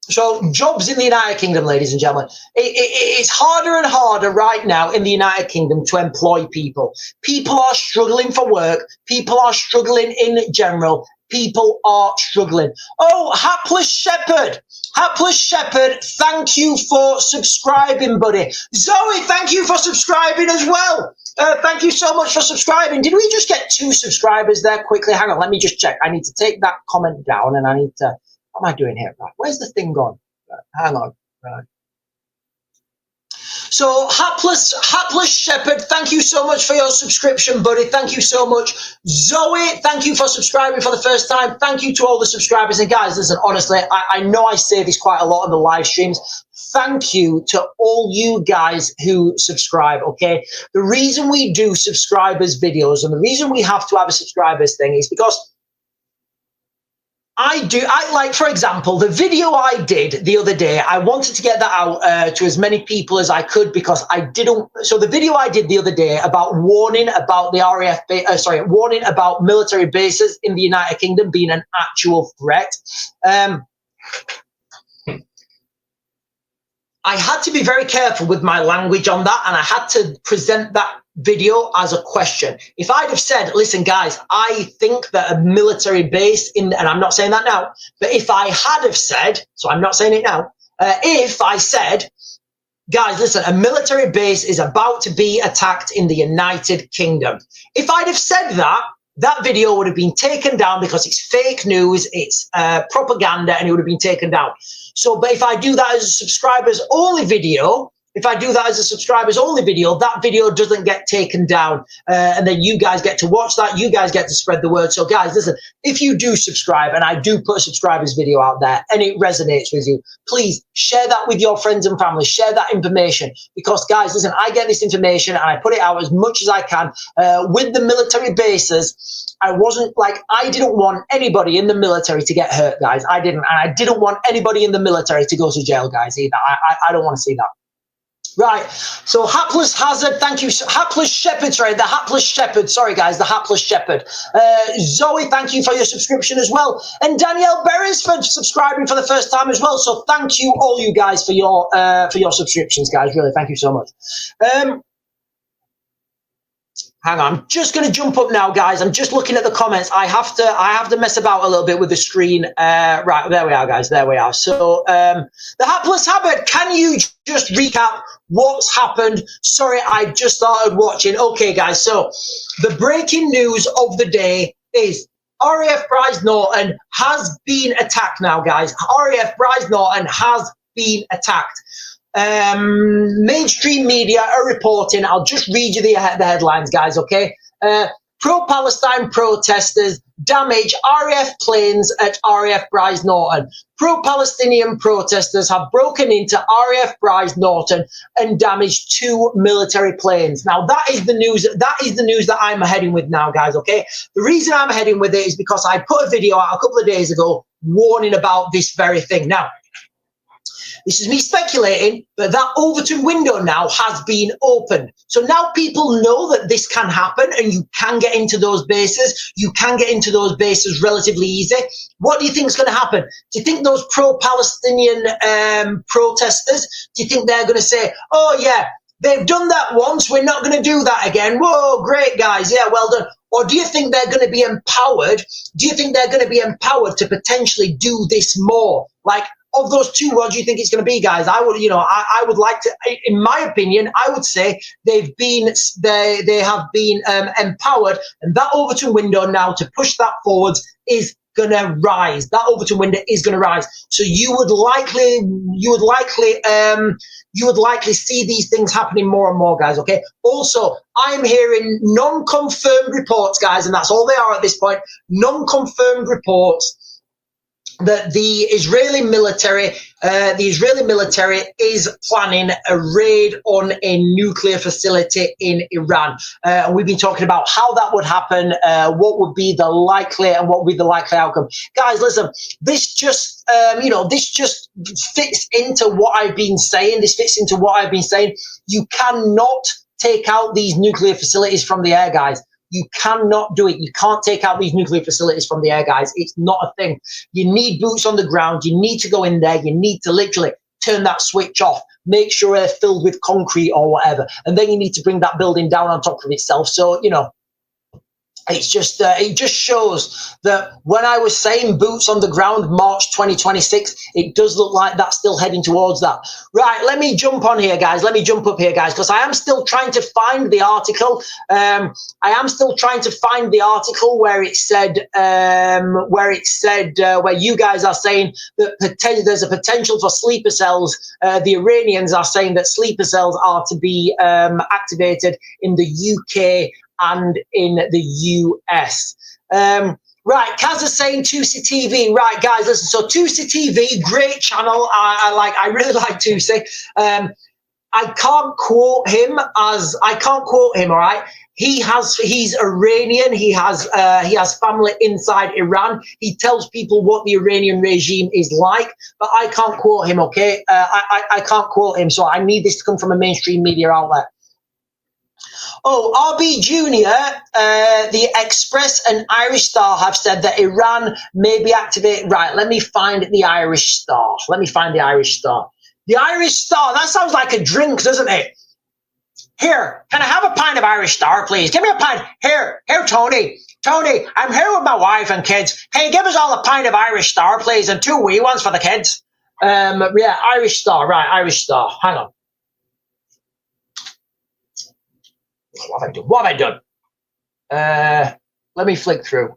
So jobs in the United Kingdom, ladies and gentlemen, it's harder and harder right now in the United Kingdom to employ people. People are struggling for work. People are struggling in general. People are struggling. Oh, Hapless Shepherd. Hapless Shepherd, thank you for subscribing, buddy. Zoe, thank you for subscribing as well. Thank you so much for subscribing. Did we just get 2 subscribers there quickly? Hang on, let me just check. I need to take that comment down and I need to... What am I doing here? Right, where's the thing gone? Right, hang on. Right. So, Hapless Shepherd, thank you so much for your subscription, buddy. Thank you so much. Zoe, thank you for subscribing for the first time. Thank you to all the subscribers. And guys, listen, honestly, I know I say this quite a lot on the live streams. Thank you to all you guys who subscribe, okay? The reason we do subscribers videos and the reason we have to have a subscribers thing is because I like, for example, the video I did the other day, I wanted to get that out to as many people as I could because I didn't. So the video I did the other day about warning about the RAF, warning about military bases in the United Kingdom being an actual threat. I had to be very careful with my language on that, and I had to present that video as a question. If I'd have said, listen, guys, I think that a military base and I'm not saying that now, but if I had have said, so I'm not saying it now, if I said, guys, listen, a military base is about to be attacked in the United Kingdom. If I'd have said that, that video would have been taken down because it's fake news, it's propaganda, and it would have been taken down. So, but if I do that as a subscribers only video, that video doesn't get taken down, and then you guys get to watch that. You guys get to spread the word. So, guys, listen, if you do subscribe, and I do put a subscribers video out there, and it resonates with you, please share that with your friends and family. Share that information, because, guys, listen, I get this information and I put it out as much as I can. With the military bases, I didn't want anybody in the military to get hurt, guys. I didn't, and I didn't want anybody in the military to go to jail, guys, either. I don't want to see that. Right, so Hapless Hazard, thank you. Hapless Shepherd, sorry, the Hapless Shepherd. Sorry, guys, the Hapless Shepherd. Zoe, thank you for your subscription as well. And Danielle Beresford subscribing for the first time as well. So thank you, all you guys, for your subscriptions, guys. Really, thank you so much. Hang on, I'm just going to jump up now, guys. I'm just looking at the comments. I have to mess about a little bit with the screen. Right, there we are, guys. There we are. So, the Hapless Habit, can you just recap what's happened? Sorry, I just started watching. Okay, guys. So, the breaking news of the day is RAF Bryce Norton has been attacked now, guys. RAF Bryce Norton has been attacked. Mainstream media are reporting, I'll just read you the headlines, guys, okay? Pro-Palestine protesters damage RAF planes at RAF Bryce Norton. Pro-Palestinian protesters have broken into RAF Bryce Norton and damaged 2 military planes. Now, that is the news that I'm heading with now, guys, okay? The reason I'm heading with it is because I put a video out a couple of days ago warning about this very thing. Now, this is me speculating, but that Overton window now has been opened. So now people know that this can happen and you can get into those bases. You can get into those bases relatively easy. What do you think is going to happen? Do you think those pro-Palestinian protesters, do you think they're going to say, oh, yeah, they've done that once, we're not going to do that again. Whoa, great, guys. Yeah, well done. Or do you think they're going to be empowered? Do you think they're going to be empowered to potentially do this more? Like, of those two, what do you think it's going to be, guys? I would like to, in my opinion, I would say they have been empowered, and that Overton window now to push that forwards is going to rise. That Overton window is going to rise. So you would likely see these things happening more and more, guys. Okay. Also, I'm hearing non-confirmed reports, guys, and that's all they are at this point. Non-confirmed reports that the Israeli military is planning a raid on a nuclear facility in Iran. And we've been talking about how that would happen, what would be the likely outcome. Guys, listen, this just fits into what I've been saying. You cannot take out these nuclear facilities from the air, guys. You cannot do it. You can't take out these nuclear facilities from the air, guys. It's not a thing. You need boots on the ground. You need to go in there. You need to literally turn that switch off. Make sure they're filled with concrete or whatever. And then you need to bring that building down on top of itself. So, it's just, it just shows that when I was saying boots on the ground, March 2026, it does look like that's still heading towards that. Right, let me jump on here, guys. Let me jump up here, guys, because I am still trying to find the article. Where you guys are saying that there's a potential for sleeper cells. The Iranians are saying that sleeper cells are to be activated in the UK and in the US. Right, Kaz is saying 2C TV. Right, guys, listen. So 2C TV, great channel. I really like 2C. I can't quote him. All right. He's Iranian. He has family inside Iran. He tells people what the Iranian regime is like, but I can't quote him. Okay, I can't quote him. So I need this to come from a mainstream media outlet. Oh, RB Jr., the Express and Irish Star have said that Iran may be activated. Right, let me find the Irish Star. The Irish Star, that sounds like a drink, doesn't it? Here, can I have a pint of Irish Star, please? Give me a pint. Here, Tony. Tony, I'm here with my wife and kids. Can you give us all a pint of Irish Star, please, and 2 wee ones for the kids? Yeah, Irish Star, right, Irish Star. Hang on. What have I done? Let me flick through.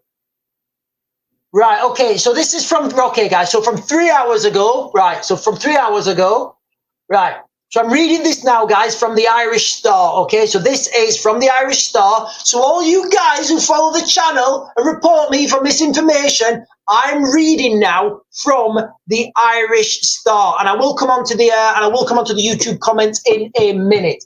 Right, okay, so this is from, okay, guys, so from 3 hours ago, right, so from 3 hours ago, right, so I'm reading this now, guys, from the Irish Star, okay, so this is from the Irish Star, so all you guys who follow the channel and report me for misinformation, I'm reading now from the Irish Star, and I will come on to the YouTube comments in a minute.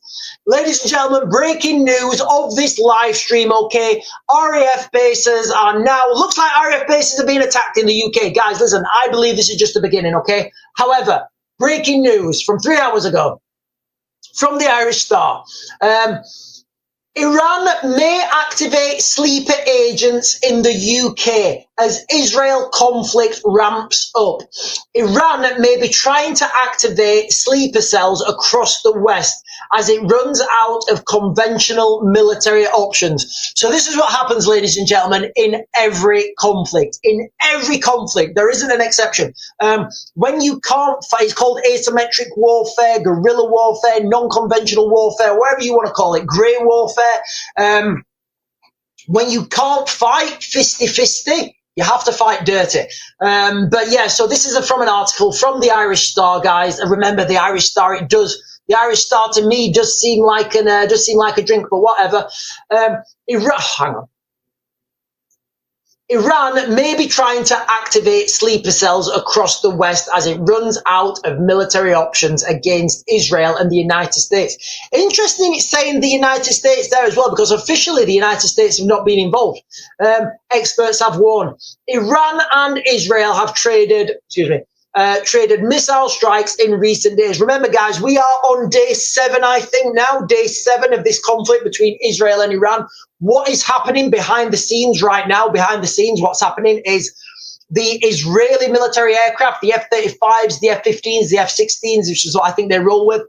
Ladies and gentlemen, breaking news of this live stream, okay? RAF bases are now, looks like RAF bases are being attacked in the UK. Guys, listen, I believe this is just the beginning, okay? However, breaking news from 3 hours ago from the Irish Star. Iran may activate sleeper agents in the UK as Israel conflict ramps up. Iran may be trying to activate sleeper cells across the West as it runs out of conventional military options. So this is what happens, ladies and gentlemen, in every conflict. In every conflict, there isn't an exception. When you can't fight, it's called asymmetric warfare, guerrilla warfare, non-conventional warfare, whatever you want to call it, grey warfare. When you can't fight fisty, you have to fight dirty. But yeah, so this is from an article from the Irish Star, guys. And remember, the Irish Star, the Irish Star to me does seem like a drink, but whatever. Hang on. Iran may be trying to activate sleeper cells across the West as it runs out of military options against Israel and the United States. Interesting, it's saying the United States there as well, because officially the United States have not been involved. Experts have warned. Iran and Israel have traded missile strikes in recent days. Remember, guys, we are on day 7, I think now, day 7 of this conflict between Israel and Iran. What is happening behind the scenes right now? Behind the scenes, what's happening is the Israeli military aircraft, the F-35s, the F-15s, the F-16s, which is what I think they roll with.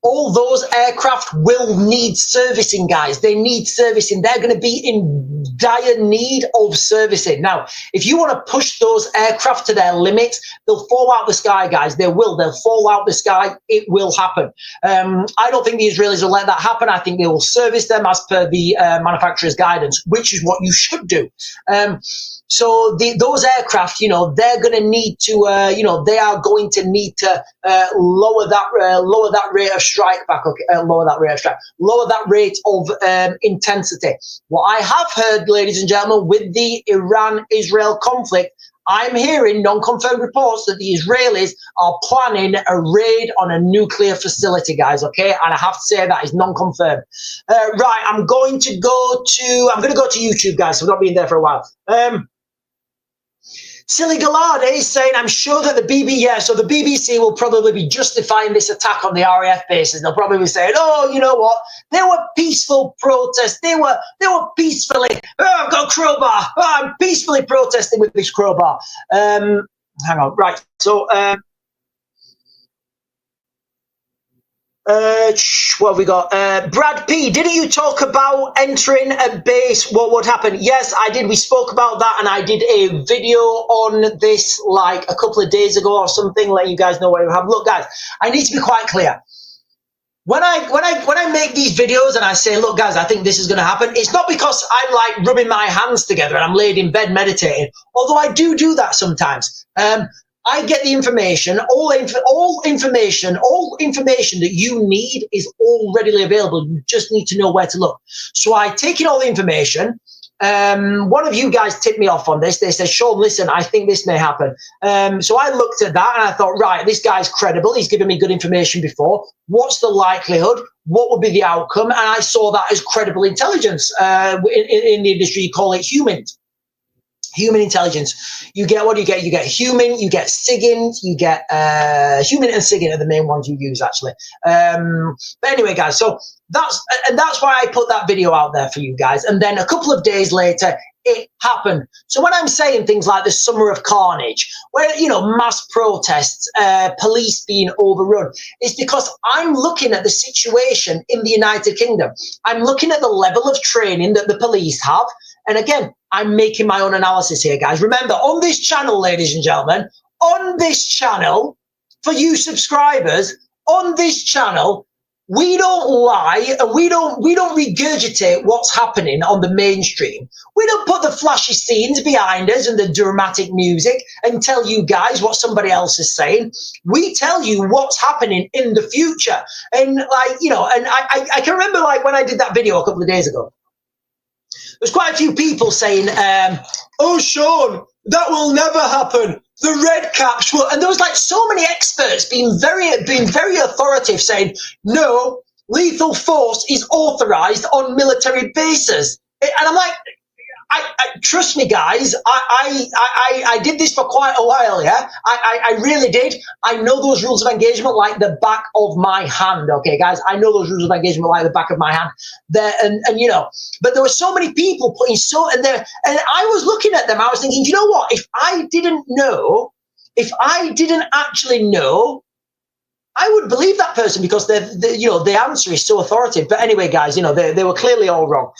All those aircraft will need servicing, guys. They need servicing. They're going to be in dire need of servicing. Now, if you want to push those aircraft to their limit, they'll fall out the sky, guys. They will. They'll fall out the sky. It will happen. I don't think the Israelis will let that happen. I think they will service them as per the manufacturer's guidance, which is what you should do. So those aircraft, they're going to need to, they are going to need to lower that rate of strike back. Okay, lower that rate of intensity. What I have heard, ladies and gentlemen, with the Iran-Israel conflict, I'm hearing non-confirmed reports that the Israelis are planning a raid on a nuclear facility, guys, okay? And I have to say that is non-confirmed. Right, I'm going to go to YouTube, guys, so I've not been there for a while. Silly Gallardi is saying, I'm sure that the BBC will probably be justifying this attack on the RAF bases. They'll probably be saying, oh, you know what? They were peaceful protests. They were peacefully, I've got a crowbar. Oh, I'm peacefully protesting with this crowbar. Hang on, right. So, what have we got? Brad P, didn't you talk about entering a base? What would happen? Yes, I did. We spoke about that, and I did a video on this like a couple of days ago or something. Let you guys know what you have. Look, guys, I need to be quite clear. When I make these videos and I say, look, guys, I think this is going to happen, it's not because I'm like rubbing my hands together and I'm laid in bed meditating. Although I do that sometimes. I get the information, all information that you need is all readily available. You just need to know where to look. So I take in all the information. One of you guys tipped me off on this. They said, Sean, listen, I think this may happen. So I looked at that and I thought, right, this guy's credible. He's given me good information before. What's the likelihood? What would be the outcome? And I saw that as credible intelligence. In the industry, you call it human intelligence. You get, what do you get? You get human, you get SIGINT, you get human and SIGINT are the main ones you use, actually. But anyway, guys, so that's why I put that video out there for you guys. And then a couple of days later, it happened. So when I'm saying things like the summer of carnage, where, mass protests, police being overrun, it's because I'm looking at the situation in the United Kingdom. I'm looking at the level of training that the police have. And again, I'm making my own analysis here, guys. Remember, on this channel, ladies and gentlemen, on this channel, for you subscribers, on this channel, we don't lie, and we don't regurgitate what's happening on the mainstream. We don't put the flashy scenes behind us and the dramatic music and tell you guys what somebody else is saying. We tell you what's happening in the future. And like, you know, and I can remember like when I did that video a couple of days ago, there's quite a few people saying, oh, Sean, that will never happen. The red caps will, and there was like so many experts being very authoritative saying, no, lethal force is authorized on military bases. And I'm like, trust me, guys. I did this for quite a while. Yeah, I really did. I know those rules of engagement like the back of my hand. Okay, guys, I know those rules of engagement like the back of my hand. There and you know, but there were so many people putting so and there, and I was looking at them. I was thinking, you know what? If I didn't know, if I didn't actually know, I would believe that person because you know, the answer is so authoritative. But anyway, guys, you know, they were clearly all wrong.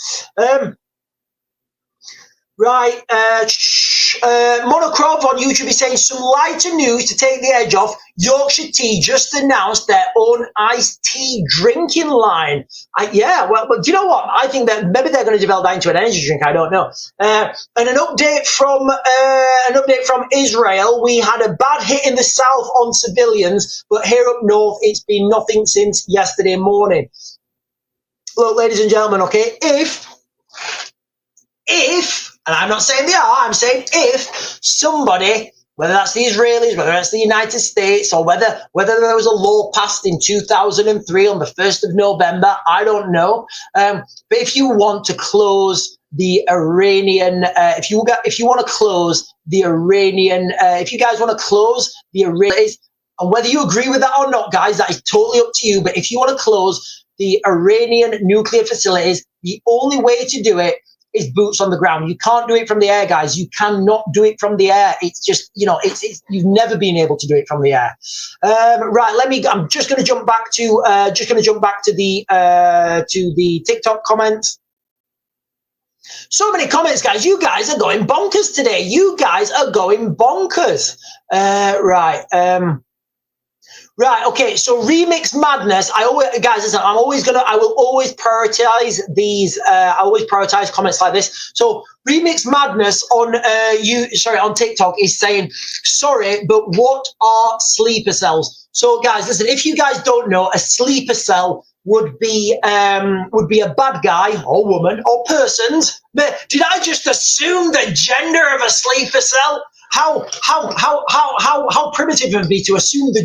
Right, Monocrov on YouTube is saying some lighter news to take the edge off. Yorkshire Tea just announced their own iced tea drinking line. Yeah, well, do you know what? I think that maybe they're going to develop that into an energy drink. I don't know. And an update from Israel. We had a bad hit in the south on civilians, but here up north, it's been nothing since yesterday morning. Look, ladies and gentlemen, okay, if, and I'm not saying they are, I'm saying if somebody, whether that's the Israelis, whether that's the United States, or whether there was a law passed in 2003 on the 1st of November, I don't know. But if you want to close the Iranian, if you want to close the Iranian, if you guys want to close the Iranians, and whether you agree with that or not, guys, that is totally up to you. But if you want to close the Iranian nuclear facilities, the only way to do it is boots on the ground. You can't do it from the air, guys. You cannot do it from the air. It's just, you know, it's you've never been able to do it from the air. Right, I'm just going to jump back to the TikTok comments. So many comments, guys. You guys are going bonkers today. You guys are going bonkers. Right, okay, so Remix Madness, I will always prioritize these, I always prioritize comments like this. So Remix Madness on TikTok is saying, sorry, but what are sleeper cells? So guys, listen, if you guys don't know, a sleeper cell would be a bad guy or woman or persons. But did I just assume the gender of a sleeper cell? How primitive it would be to assume the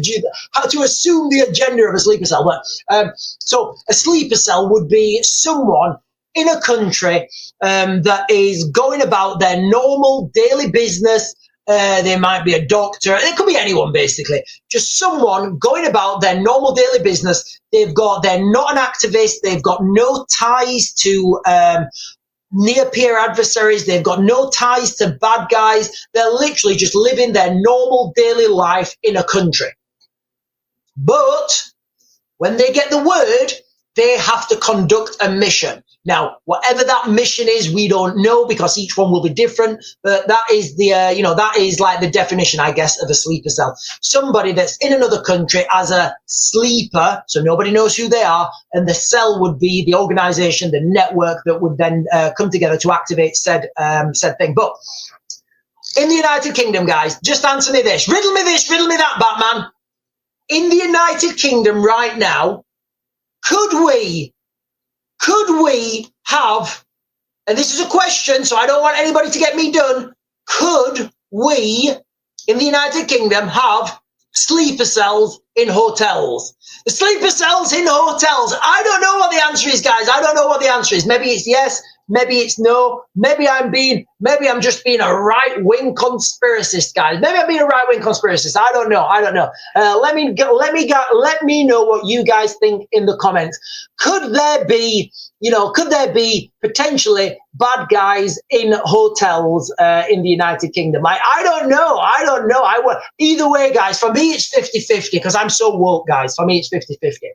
gender of a sleeper cell. But so a sleeper cell would be someone in a country that is going about their normal daily business. They might be a doctor. It could be anyone, basically. Just someone going about their normal daily business. They're not an activist. They've got no ties to near peer adversaries. They've got no ties to bad guys. They're literally just living their normal daily life in a country. But when they get the word, they have to conduct a mission. Now, whatever that mission is, we don't know because each one will be different. But that is that is like the definition, I guess, of a sleeper cell. Somebody that's in another country as a sleeper, so nobody knows who they are, and the cell would be the organization, the network that would then come together to activate said thing. But in the United Kingdom, guys, just answer me this, riddle me that, Batman. In the United Kingdom right now, could we have, and this is a question, so I don't want anybody to get me done, could we, in the United Kingdom, have sleeper cells in hotels? The sleeper cells in hotels. I don't know what the answer is, guys. I don't know what the answer is. Maybe it's yes, maybe it's no. Maybe I'm just being a right-wing conspiracist, guys. Maybe I'm being a right-wing conspiracist. I don't know. Let me know what you guys think in the comments. Could there be potentially bad guys in hotels in the United Kingdom? I don't know. Either way, guys, for me, it's 50-50 because I'm so woke, guys. For me, it's 50-50.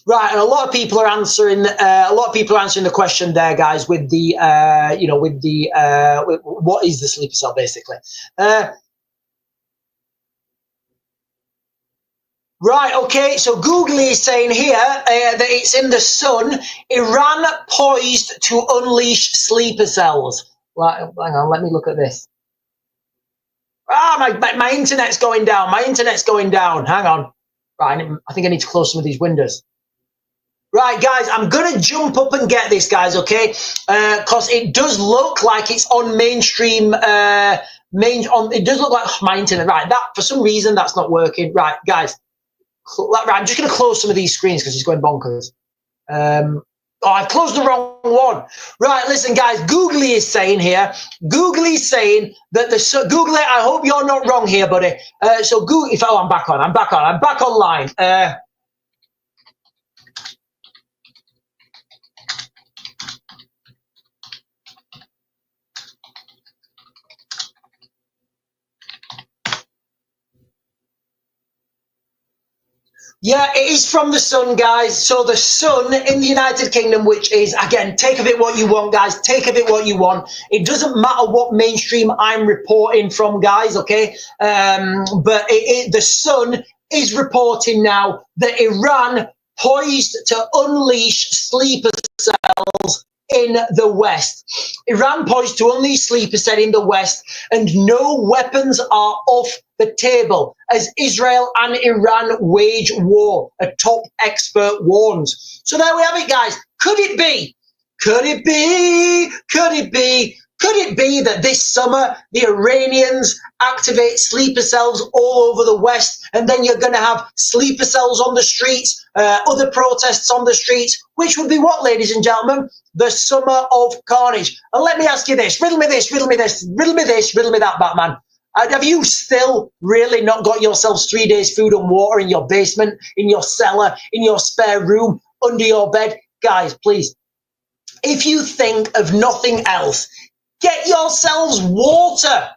Right, and a lot of people are answering the question there, guys, with the with what is the sleeper cell, basically. Right, okay, so Google is saying here that it's in the sun. Iran poised to unleash sleeper cells. Right, hang on, let me look at this. Ah, my internet's going down. My internet's going down. Hang on. Right, I think I need to close some of these windows. Right, guys, I'm going to jump up and get this, guys, okay? Because it does look like it's on mainstream, it does look like my internet. Right, that, for some reason, that's not working. Right, guys. Right, I'm just going to close some of these screens because it's going bonkers. Oh, I've closed the wrong one. Right, listen, guys. Googly is saying here. Googly is saying that the Googly. I hope you're not wrong here, buddy. So Google. I'm back on. I'm back on. I'm back online. Yeah, it is from the sun, guys. So the sun in the United Kingdom, which is, again, take of it what you want, guys. Take of it what you want. It doesn't matter what mainstream I'm reporting from, guys, okay? But the sun is reporting now that Iran poised to unleash sleeper cells in the West. Iran poised to unleash sleeper cell in the West, and no weapons are off the table as Israel and Iran wage war, a top expert warns. So there we have it, guys. Could it be? Could it be? Could it be? Could it be that this summer the Iranians activate sleeper cells all over the West, and then you're going to have sleeper cells on the streets, other protests on the streets, which would be what, ladies and gentlemen? The summer of carnage. And let me ask you this, riddle me this, riddle me this, riddle me this, riddle me that, Batman. Have you still really not got yourselves 3 days food and water in your basement, in your cellar, in your spare room, under your bed? Guys, please, if you think of nothing else, get yourselves water.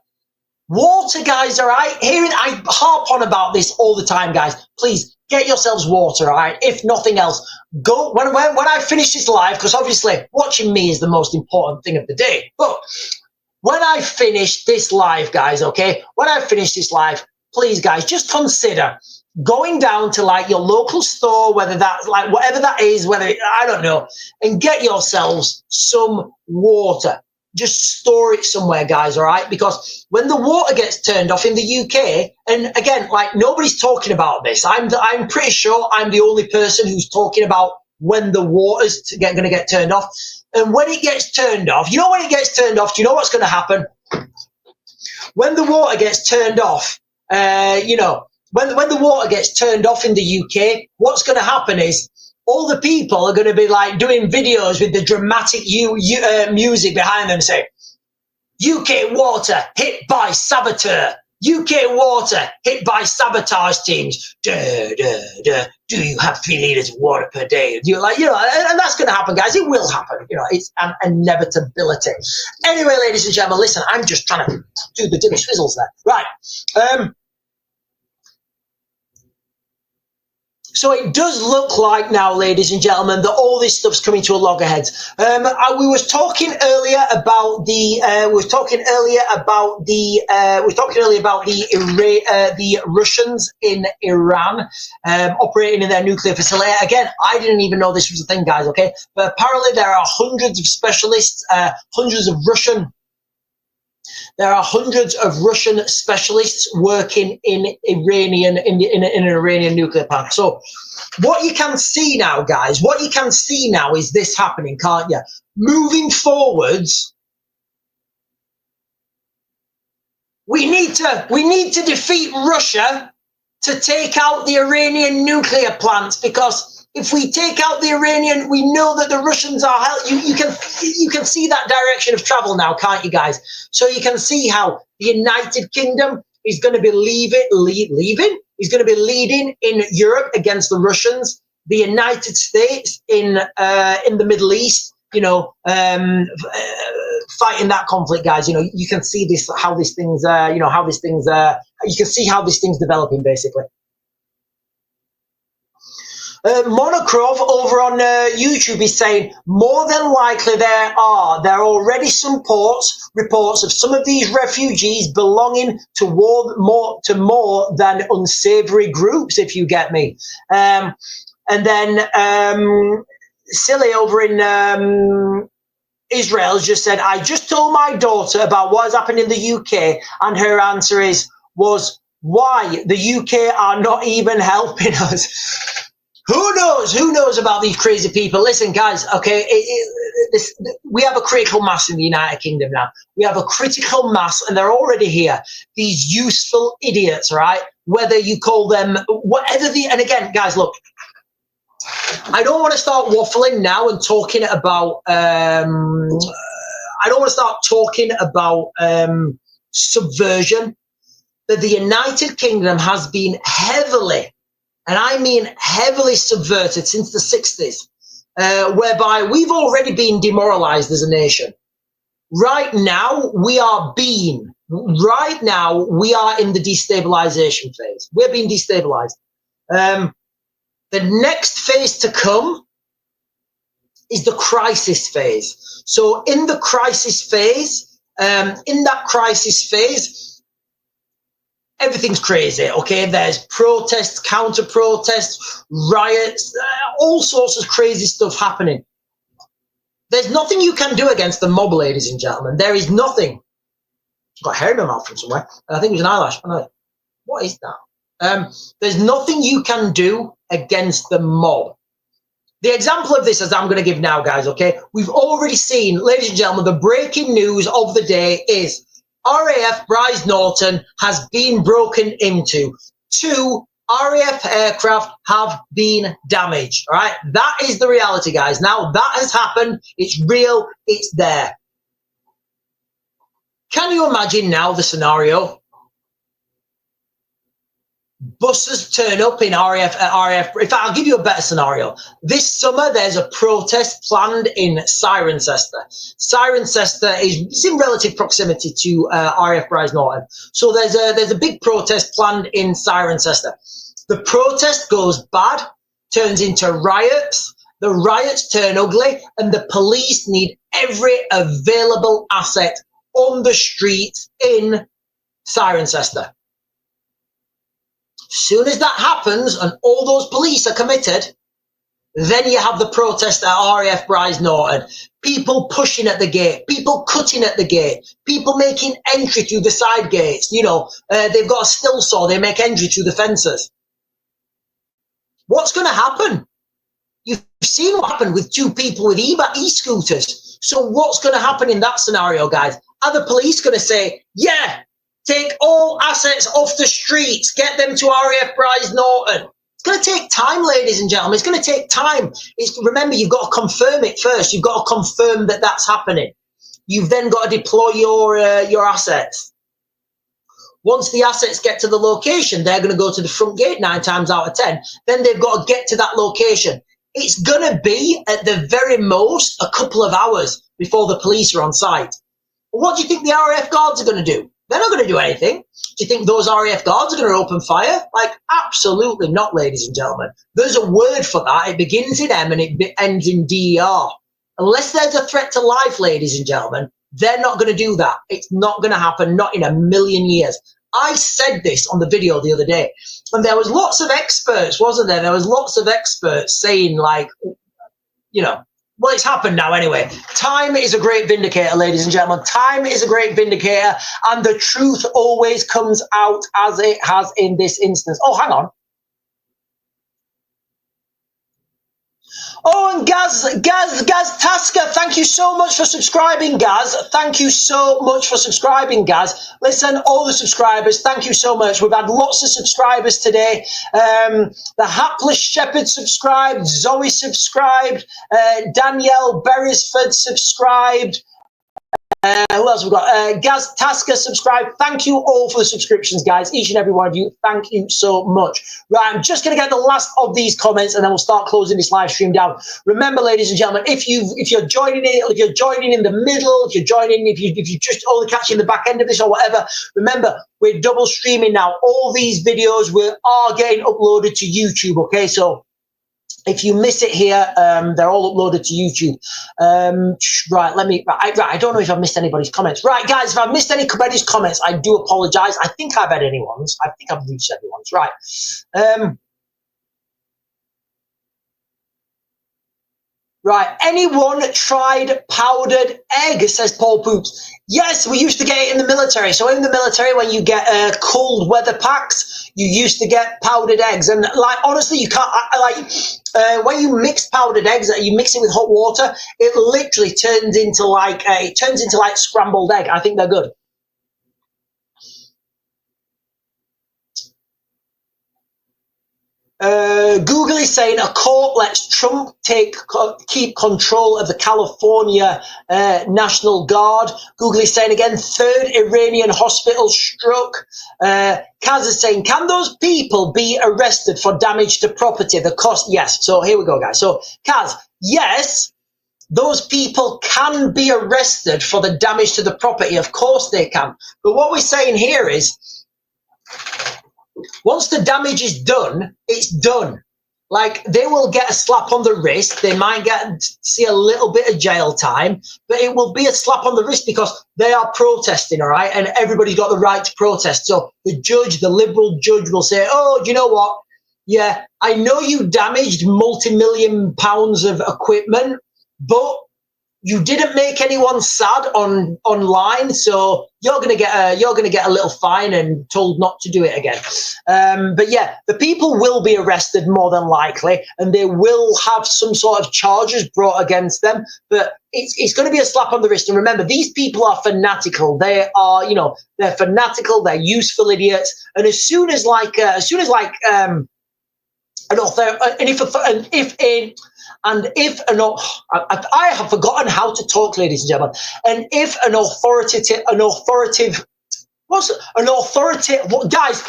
Water, guys, all right? I harp on about this all the time, guys. Please, get yourselves water, all right? If nothing else, go, when I finish this live, because obviously watching me is the most important thing of the day, but when I finish this live, guys, okay? When I finish this live, please, guys, just consider going down to like your local store, whether that's like whatever that is, I don't know, and get yourselves some water. Just store it somewhere, guys, all right? Because when the water gets turned off in the UK, and again, like nobody's talking about this. I'm pretty sure I'm the only person who's talking about when the water's going to get turned off. And when it gets turned off, you know when it gets turned off, do you know what's going to happen? When the water gets turned off, when the water gets turned off in the UK, what's going to happen is all the people are going to be like doing videos with the dramatic music behind them saying, UK water hit by saboteur. UK water hit by sabotage teams. Duh, duh, duh. Do you have 3 liters of water per day? You're like, and that's going to happen, guys. It will happen. It's an inevitability. Anyway, ladies and gentlemen, listen, I'm just trying to do the dimmy swizzles there. Right. So it does look like now, ladies and gentlemen, that all this stuff's coming to a loggerheads. We was talking earlier about the Russians in Iran operating in their nuclear facility. Again, I didn't even know this was a thing, guys. Okay, but apparently there are hundreds of specialists, There are hundreds of Russian specialists working in an Iranian nuclear plant. So what you can see now, guys, is this happening, can't you? Moving forwards, we need to defeat Russia to take out the Iranian nuclear plants, because if we take out the Iranian, we know that the Russians are you can see that direction of travel now, can't you, guys? So you can see how the United Kingdom is going to be leaving. He's going to be leading in Europe against the Russians. The United States in the Middle East, fighting that conflict, guys. You can see this, how this thing's, you can see how this thing's developing, basically. Monocrov over on YouTube is saying more than likely there are already some reports of some of these refugees belonging to more than unsavory groups, if you get me. And then Silly over in Israel just said, I just told my daughter about what has happened in the UK, and her answer was why the UK are not even helping us. Who knows? Who knows about these crazy people? Listen, guys, okay, we have a critical mass in the United Kingdom now. We have a critical mass, and they're already here. These useful idiots, right? Whether you call them whatever and again, guys, look, I don't want to start waffling now and talking about, I don't want to start talking about subversion, but the United Kingdom has been heavily, and I mean heavily, subverted since the 60s, whereby we've already been demoralized as a nation. Right now, we are in the destabilization phase. We're being destabilized. The next phase to come is the crisis phase. So in the crisis phase, everything's crazy, okay? There's protests, counter-protests, riots, all sorts of crazy stuff happening. There's nothing you can do against the mob, ladies and gentlemen. There is nothing. I've got hair in my mouth from somewhere. I think it was an eyelash. What is that? There's nothing you can do against the mob. The example of this, as I'm going to give now, guys, okay? We've already seen, ladies and gentlemen, the breaking news of the day is RAF Bryce Norton has been broken into. 2 RAF aircraft have been damaged, all right? That is the reality, guys. Now, that has happened. It's real. It's there. Can you imagine now the scenario? Buses turn up in RAF. In fact, I'll give you a better scenario. This summer, there's a protest planned in Cirencester. Cirencester is in relative proximity to RAF Bryce Norton. So there's a big protest planned in Cirencester. The protest goes bad, turns into riots. The riots turn ugly, and the police need every available asset on the streets in Cirencester. Soon as that happens and all those police are committed, then you have the protest at RAF Bryce Norton. People pushing at the gate, people cutting at the gate, people making entry through the side gates. You know, they've got a still saw, they make entry through the fences. What's going to happen? You've seen what happened with 2 people with e-scooters. So what's going to happen in that scenario, guys? Are the police going to say, yeah, take all assets off the streets, get them to RAF Bryce Norton? It's going to take time, ladies and gentlemen. It's going to take time. Remember, you've got to confirm it first. You've got to confirm that that's happening. You've then got to deploy your assets. Once the assets get to the location, they're going to go to the front gate 9 times out of 10. Then they've got to get to that location. It's going to be, at the very most, a couple of hours before the police are on site. What do you think the RAF guards are going to do? They're not going to do anything. Do you think those RAF guards are going to open fire? Like, absolutely not, ladies and gentlemen. There's a word for that. It begins in M and it ends in DER. Unless there's a threat to life, ladies and gentlemen, they're not going to do that. It's not going to happen, not in a million years. I said this on the video the other day, and there was lots of experts, wasn't there? There was lots of experts saying, like, you know, well, it's happened now anyway. Time is a great vindicator, ladies and gentlemen. Time is a great vindicator, and the truth always comes out as it has in this instance. Oh, hang on. Oh, and Gaz Tasker, thank you so much for subscribing, Gaz. Thank you so much for subscribing, Gaz. Listen, all the subscribers, thank you so much. We've had lots of subscribers today. The Hapless Shepherd subscribed, Zoe subscribed, Danielle Beresford subscribed. Who else we've got? Gaz Tasker subscribe. Thank you all for the subscriptions, guys. Each and every one of you. Thank you so much. Right, I'm just going to get the last of these comments, and then we'll start closing this live stream down. Remember, ladies and gentlemen, if you're joining in the middle, if you're just only catching the back end of this or whatever, remember we're double streaming now. All these videos are getting uploaded to YouTube. Okay, so If you miss it here, they're all uploaded to YouTube. Right, I don't know if I've missed anybody's comments. Right, guys, if I've missed anybody's comments, I do apologize. I think I've had anyone's. I think I've reached everyone's. Right. Right, anyone tried powdered egg, says Paul Poops. Yes, we used to get it in the military. So in the military, when you get cold weather packs, you used to get powdered eggs. And like, honestly, you can't, when you mix powdered eggs, you mix it with hot water, it literally turns into like scrambled egg. I think they're good. Google is saying a court lets Trump keep control of the California National Guard. Google is saying again, third Iranian hospital struck. Kaz is saying, can those people be arrested for damage to property? The cost, yes. So here we go, guys. So Kaz, yes, those people can be arrested for the damage to the property. Of course they can. But what we're saying here is, once the damage is done, it's done. Like, they will get a slap on the wrist. They might see a little bit of jail time, but it will be a slap on the wrist because they are protesting, all right? And everybody's got the right to protest. So the judge, the liberal judge, will say, oh, do you know what? Yeah, I know you damaged multi-million pounds of equipment, but you didn't make anyone sad online, so you're gonna get a little fine and told not to do it again. But yeah, the people will be arrested more than likely, and they will have some sort of charges brought against them. But it's going to be a slap on the wrist. And remember, these people are fanatical. They are, they're fanatical. They're useful idiots. And if I have forgotten how to talk, ladies and gentlemen. And if an authoritative, guys,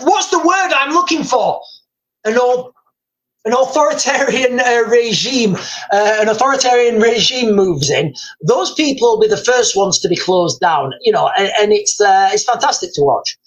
what's the word I'm looking for? An authoritarian regime moves in, those people will be the first ones to be closed down, and it's fantastic to watch.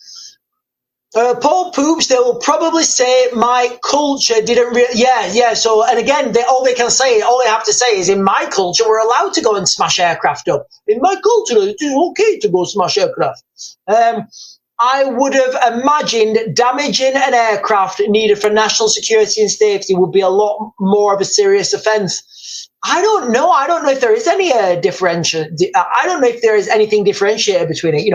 Paul Poops, they will probably say my culture didn't yeah. So, and again, all they have to say is, in my culture, we're allowed to go and smash aircraft up. In my culture, it is okay to go smash aircraft. I would have imagined damaging an aircraft needed for national security and safety would be a lot more of a serious offence. I don't know. I don't know if there is any differential. I don't know if there is anything differentiated between it.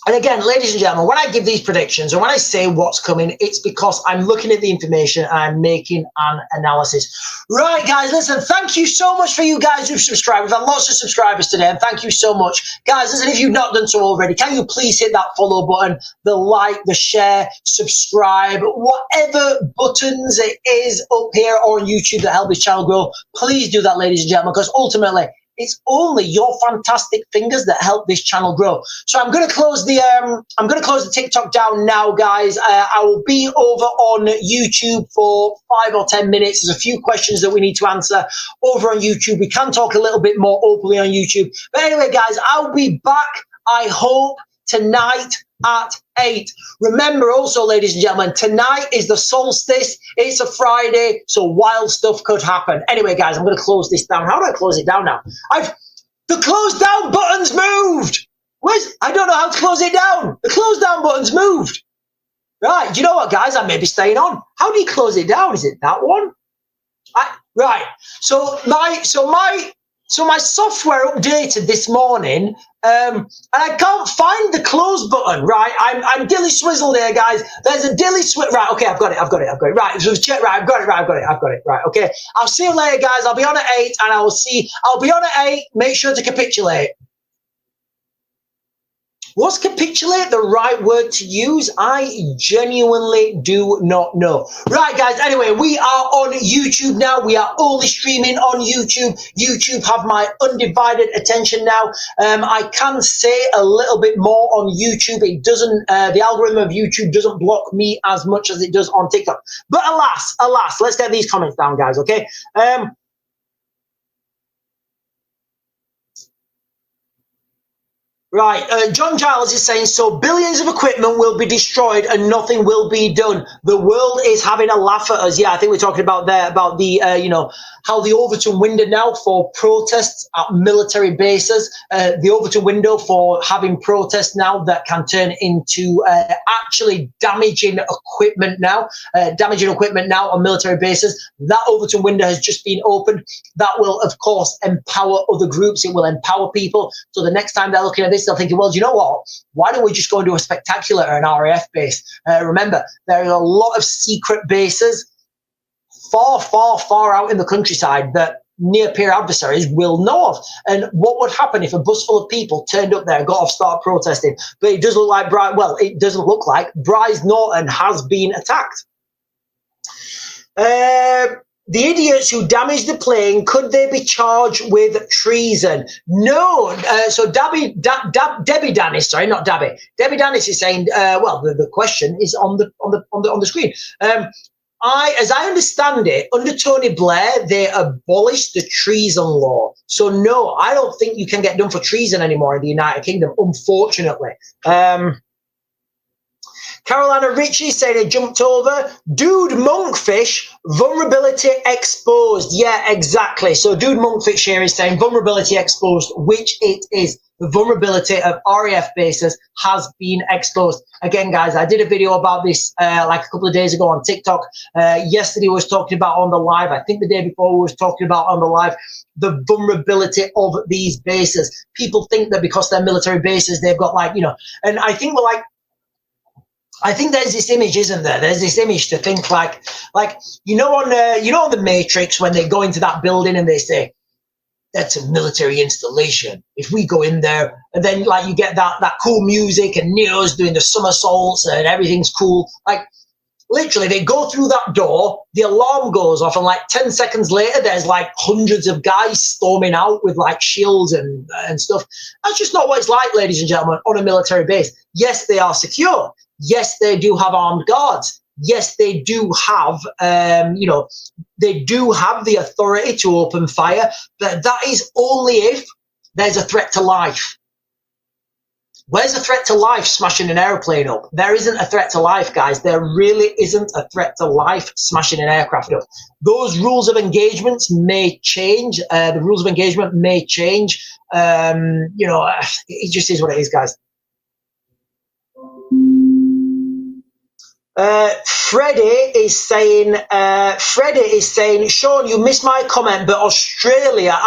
And again, ladies and gentlemen, when I give these predictions or when I say what's coming, it's because I'm looking at the information and I'm making an analysis. Right, guys, listen, thank you so much for you guys who've subscribed. We've had lots of subscribers today, and thank you so much. Guys, listen, if you've not done so already, can you please hit that follow button, the like, the share, subscribe, whatever buttons it is up here or on YouTube that help this channel grow. Please do that, ladies and gentlemen, because ultimately, it's only your fantastic fingers that help this channel grow. So I'm going to close the TikTok down now, guys. I will be over on YouTube for 5 or 10 minutes. There's a few questions that we need to answer over on YouTube. We can talk a little bit more openly on YouTube. But anyway, guys, I'll be back, I hope, tonight at 8. Remember also, ladies and gentlemen, tonight is the solstice. It's a Friday, so wild stuff could happen. Anyway, guys, I'm going to close this down. How do I close it down now? The close down button's moved. I don't know how to close it down. The close down button's moved. Right, do you know what, guys? I may be staying on. How do you close it down? Is it that one? Right. So my software updated this morning, and I can't find the close button. Right, I'm dilly swizzled here, guys. There's a dilly swizzle. Right, okay, I've got it. Right, so check. Right, I've got it. Right, okay. I'll see you later, guys. I'll be on at 8, and I'll be on at 8. Make sure to capitulate. Was capitulate the right word to use? I genuinely do not know. Right, guys, anyway, we are on YouTube now. We are only streaming on YouTube. YouTube have my undivided attention now. I can say a little bit more on YouTube. It doesn't, the algorithm of YouTube doesn't block me as much as it does on TikTok. But alas, let's get these comments down, guys, okay? Right, John Giles is saying, so billions of equipment will be destroyed and nothing will be done. The world is having a laugh at us. Yeah, I think we're talking about there, about the, how the Overton window now for protests at military bases, the Overton window for having protests now that can turn into actually damaging equipment now on military bases. That Overton window has just been opened. That will, of course, empower other groups. It will empower people. So the next time they're looking at this, they're thinking, well, do you know what? Why don't we just go and do a spectacular at an RAF base? Remember, there are a lot of secret bases far, far, far out in the countryside that near-peer adversaries will know of. And what would happen if a bus full of people turned up there and got off, started protesting? But it does look like it doesn't look like Bryce Norton has been attacked. The idiots who damaged the plane, could they be charged with treason? No. So Debbie Dennis, sorry, not Debbie. Debbie Dennis is saying, well, the question is on the screen. As I understand it, under Tony Blair, they abolished the treason law. So no, I don't think you can get done for treason anymore in the United Kingdom, unfortunately. Carolina Ritchie saying it jumped over. Dude Monkfish, vulnerability exposed. Yeah, exactly. So Dude Monkfish here is saying vulnerability exposed, which it is. The vulnerability of RAF bases has been exposed. Again, guys, I did a video about this like a couple of days ago on TikTok. Yesterday I was talking about on the live. I think the day before we was talking about on the live the vulnerability of these bases. People think that because they're military bases, they've got like, and I think I think there's this image, isn't there? There's this image to think like on the Matrix when they go into that building and they say, that's a military installation. If we go in there, and then like you get that cool music and Neo's doing the somersaults and everything's cool. Like literally they go through that door, the alarm goes off, and like 10 seconds later, there's like hundreds of guys storming out with like shields and stuff. That's just not what it's like, ladies and gentlemen, on a military base. Yes, they are secure. Yes, they do have armed guards. Yes, they do have, they do have the authority to open fire, but that is only if there's a threat to life. Where's the threat to life smashing an airplane up? There isn't a threat to life, guys. There really isn't a threat to life smashing an aircraft up. Those rules of engagements may change. The rules of engagement may change. It just is what it is, guys. Freddie is saying, Sean, you missed my comment, but Australia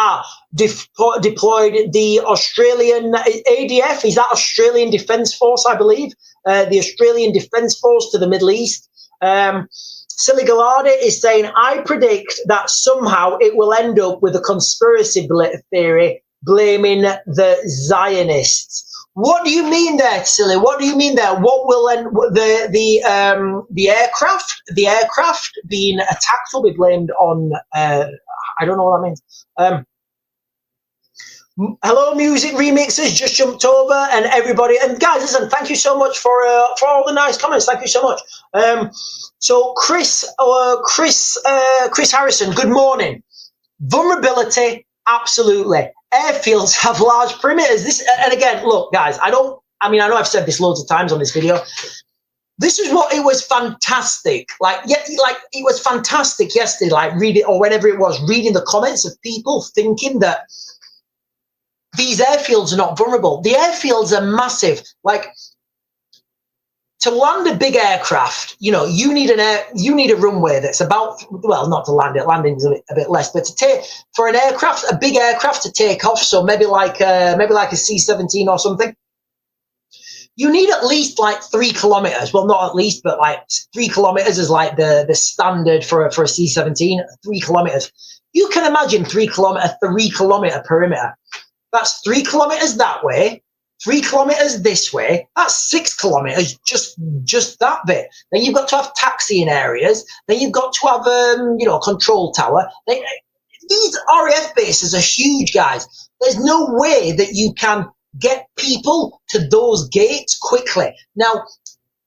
deployed the Australian ADF. Is that Australian Defence Force, I believe? The Australian Defence Force to the Middle East. Silly Gallardi is saying, I predict that somehow it will end up with a conspiracy theory blaming the Zionists. What do you mean there, Silly? What do you mean there? What will the aircraft being attacked will be blamed on? I don't know what that means. Hello, music remixers just jumped over, and everybody. And guys, listen, thank you so much for all the nice comments. Thank you so much. So Chris Harrison, good morning. Vulnerability, absolutely. Airfields have large perimeters. And again, look, guys, I know I've said this loads of times on this video. This is what it was fantastic. It was fantastic yesterday, like reading or whenever it was, reading the comments of people thinking that these airfields are not vulnerable. The airfields are massive. Like, to land a big aircraft, you need a runway that's about, well, not to land it, landing's a bit less, but for a big aircraft to take off, so maybe like a C-17 or something, you need at least like 3 kilometers. Well, not at least, but like 3 kilometers is like the standard for a C-17, 3 kilometers. You can imagine 3 kilometer perimeter. That's 3 kilometers that way, 3 kilometers this way. That's 6 kilometers, just that bit. Then you've got to have taxiing areas. Then you've got to have, control tower. These RAF bases are huge, guys. There's no way that you can get people to those gates quickly. Now,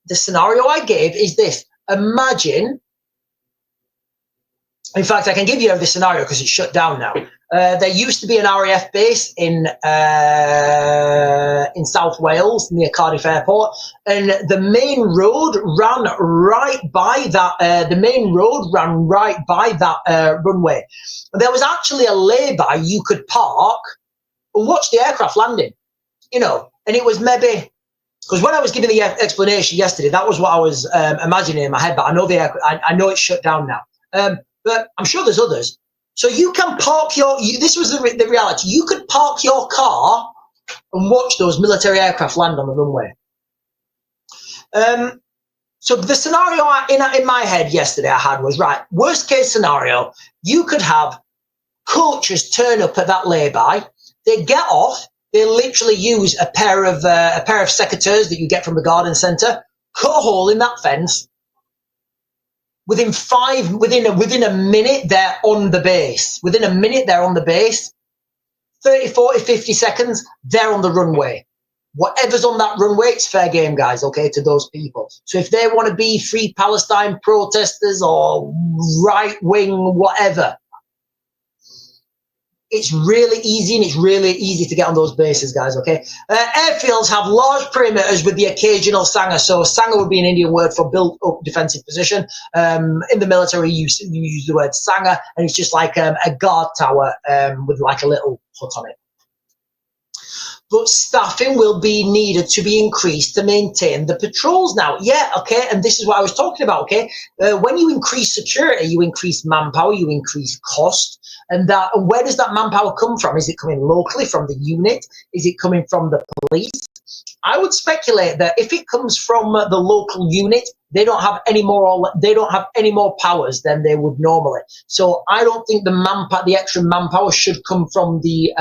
the scenario I gave is this. Imagine, in fact, I can give you the scenario because it's shut down now. There used to be an RAF base in South Wales near Cardiff Airport, and the main road ran right by that. Runway. There was actually a lay-by you could park and watch the aircraft landing. You know, and it was maybe. Because when I was giving the explanation yesterday, that was what I was imagining in my head. But I know I know it's shut down now. But I'm sure there's others. So you can park this was the reality. You could park your car and watch those military aircraft land on the runway. So the scenario in my head yesterday I had was, right, worst case scenario, you could have coaches turn up at that lay-by. They get off. They literally use a pair of secateurs that you get from the garden centre, cut a hole in that fence. Within a minute, they're on the base. Within a minute, they're on the base. 30, 40, 50 seconds, they're on the runway. Whatever's on that runway, it's fair game, guys, okay, to those people. So if they want to be Free Palestine protesters or right-wing whatever, it's really easy, and it's really easy to get on those bases, guys, okay? Airfields have large perimeters with the occasional Sangha. So Sangha would be an Indian word for built-up defensive position. In the military, you use the word Sangha, and it's just like a guard tower with like a little hut on it. But staffing will be needed to be increased to maintain the patrols now. Yeah, okay, and this is what I was talking about, okay? When you increase security, you increase manpower, you increase cost. And where does that manpower come from? Is it coming locally from the unit? Is it coming from the police? I would speculate that if it comes from the local unit, they don't have any more powers than they would normally. So I don't think the extra manpower should come from the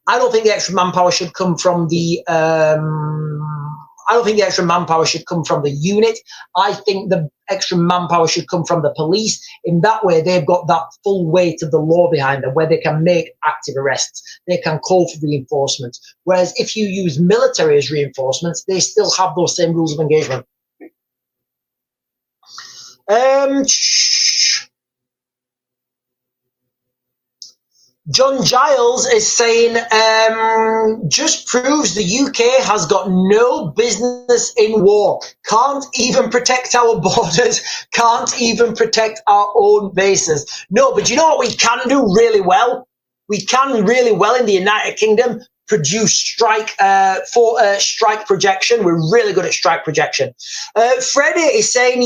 I don't think the extra manpower should come from the unit. I think the extra manpower should come from the police. In that way, they've got that full weight of the law behind them, where they can make active arrests. They can call for reinforcements. Whereas if you use military as reinforcements, they still have those same rules of engagement. John Giles is saying, just proves the UK has got no business in war. Can't even protect our borders. Can't even protect our own bases. No, but you know what we can do really well? We can really well in the United Kingdom produce strike projection. We're really good at strike projection. Freddie is saying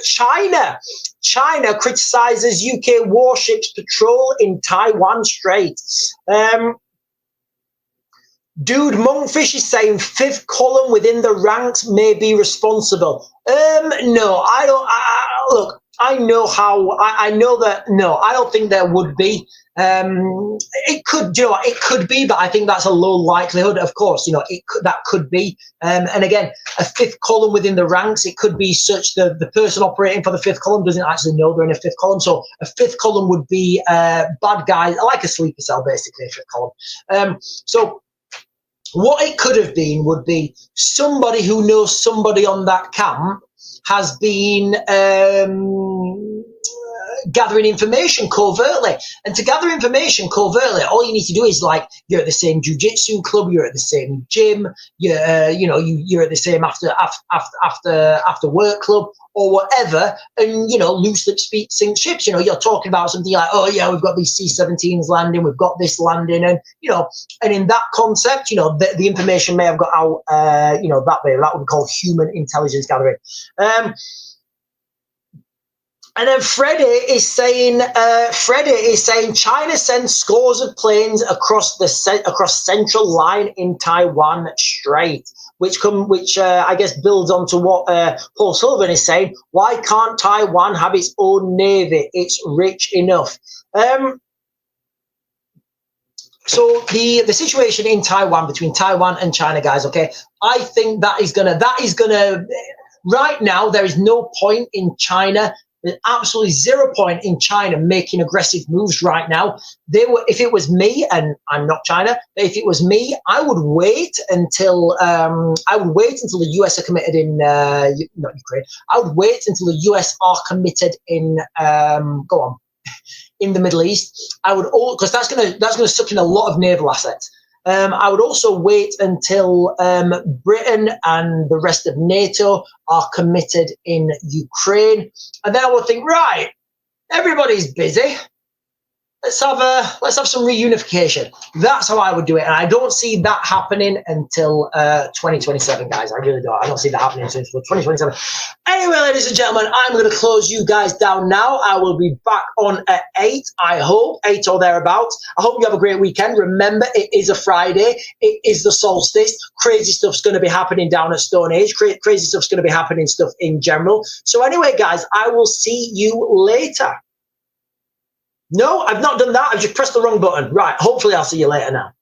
China criticizes UK warships patrol in Taiwan Strait. Dude Monkfish is saying fifth column within the ranks may be responsible. No, I don't. Look, I know how. I know that. No, I don't think there would be. It could, you know, it could be, but I think that's a low likelihood. Of course, you know, that could be. And again, a fifth column within the ranks, it could be such that the person operating for the fifth column doesn't actually know they're in a fifth column. So a fifth column would be bad guys, like a sleeper cell, basically, a fifth column. So what it could have been would be somebody who knows somebody on that camp has been gathering information covertly. And to gather information covertly, all you need to do is, like, you're at the same jiu-jitsu club, you're at the same gym, you're at the same after work club or whatever, and, you know, loose lips sink ships. You know, you're talking about something like, oh yeah, we've got these C-17s landing, we've got this landing, and, you know, and in that concept, you know, the information may have got out, you know, that way. That would be called human intelligence gathering. And then Freddie is saying China sends scores of planes across central line in Taiwan Strait, which I guess builds onto what Paul Sullivan is saying. Why can't Taiwan have its own navy? It's rich enough. So the situation in Taiwan, between Taiwan and China, guys, okay, I think that is gonna right now, there is no point in China. There's absolutely 0 point in China making aggressive moves right now. If it was me, and I'm not China, but if it was me, I would wait until the US are committed in not Ukraine. I would wait until the US are committed in in the Middle East. I would, because that's gonna suck in a lot of naval assets. I would also wait until Britain and the rest of NATO are committed in Ukraine, and then I would think, right, everybody's busy. Let's have some reunification. That's how I would do it, and I don't see that happening until 2027, guys. I really don't. I don't see that happening until 2027. Anyway, ladies and gentlemen, I'm going to close you guys down now. I will be back on at 8. I hope 8 or thereabouts. I hope you have a great weekend. Remember, it is a Friday. It is the solstice. Crazy stuff's going to be happening down at Stone Age. Crazy stuff's going to be happening stuff in general. So anyway, guys, I will see you later. No, I've not done that. I've just pressed the wrong button. Right, hopefully I'll see you later now.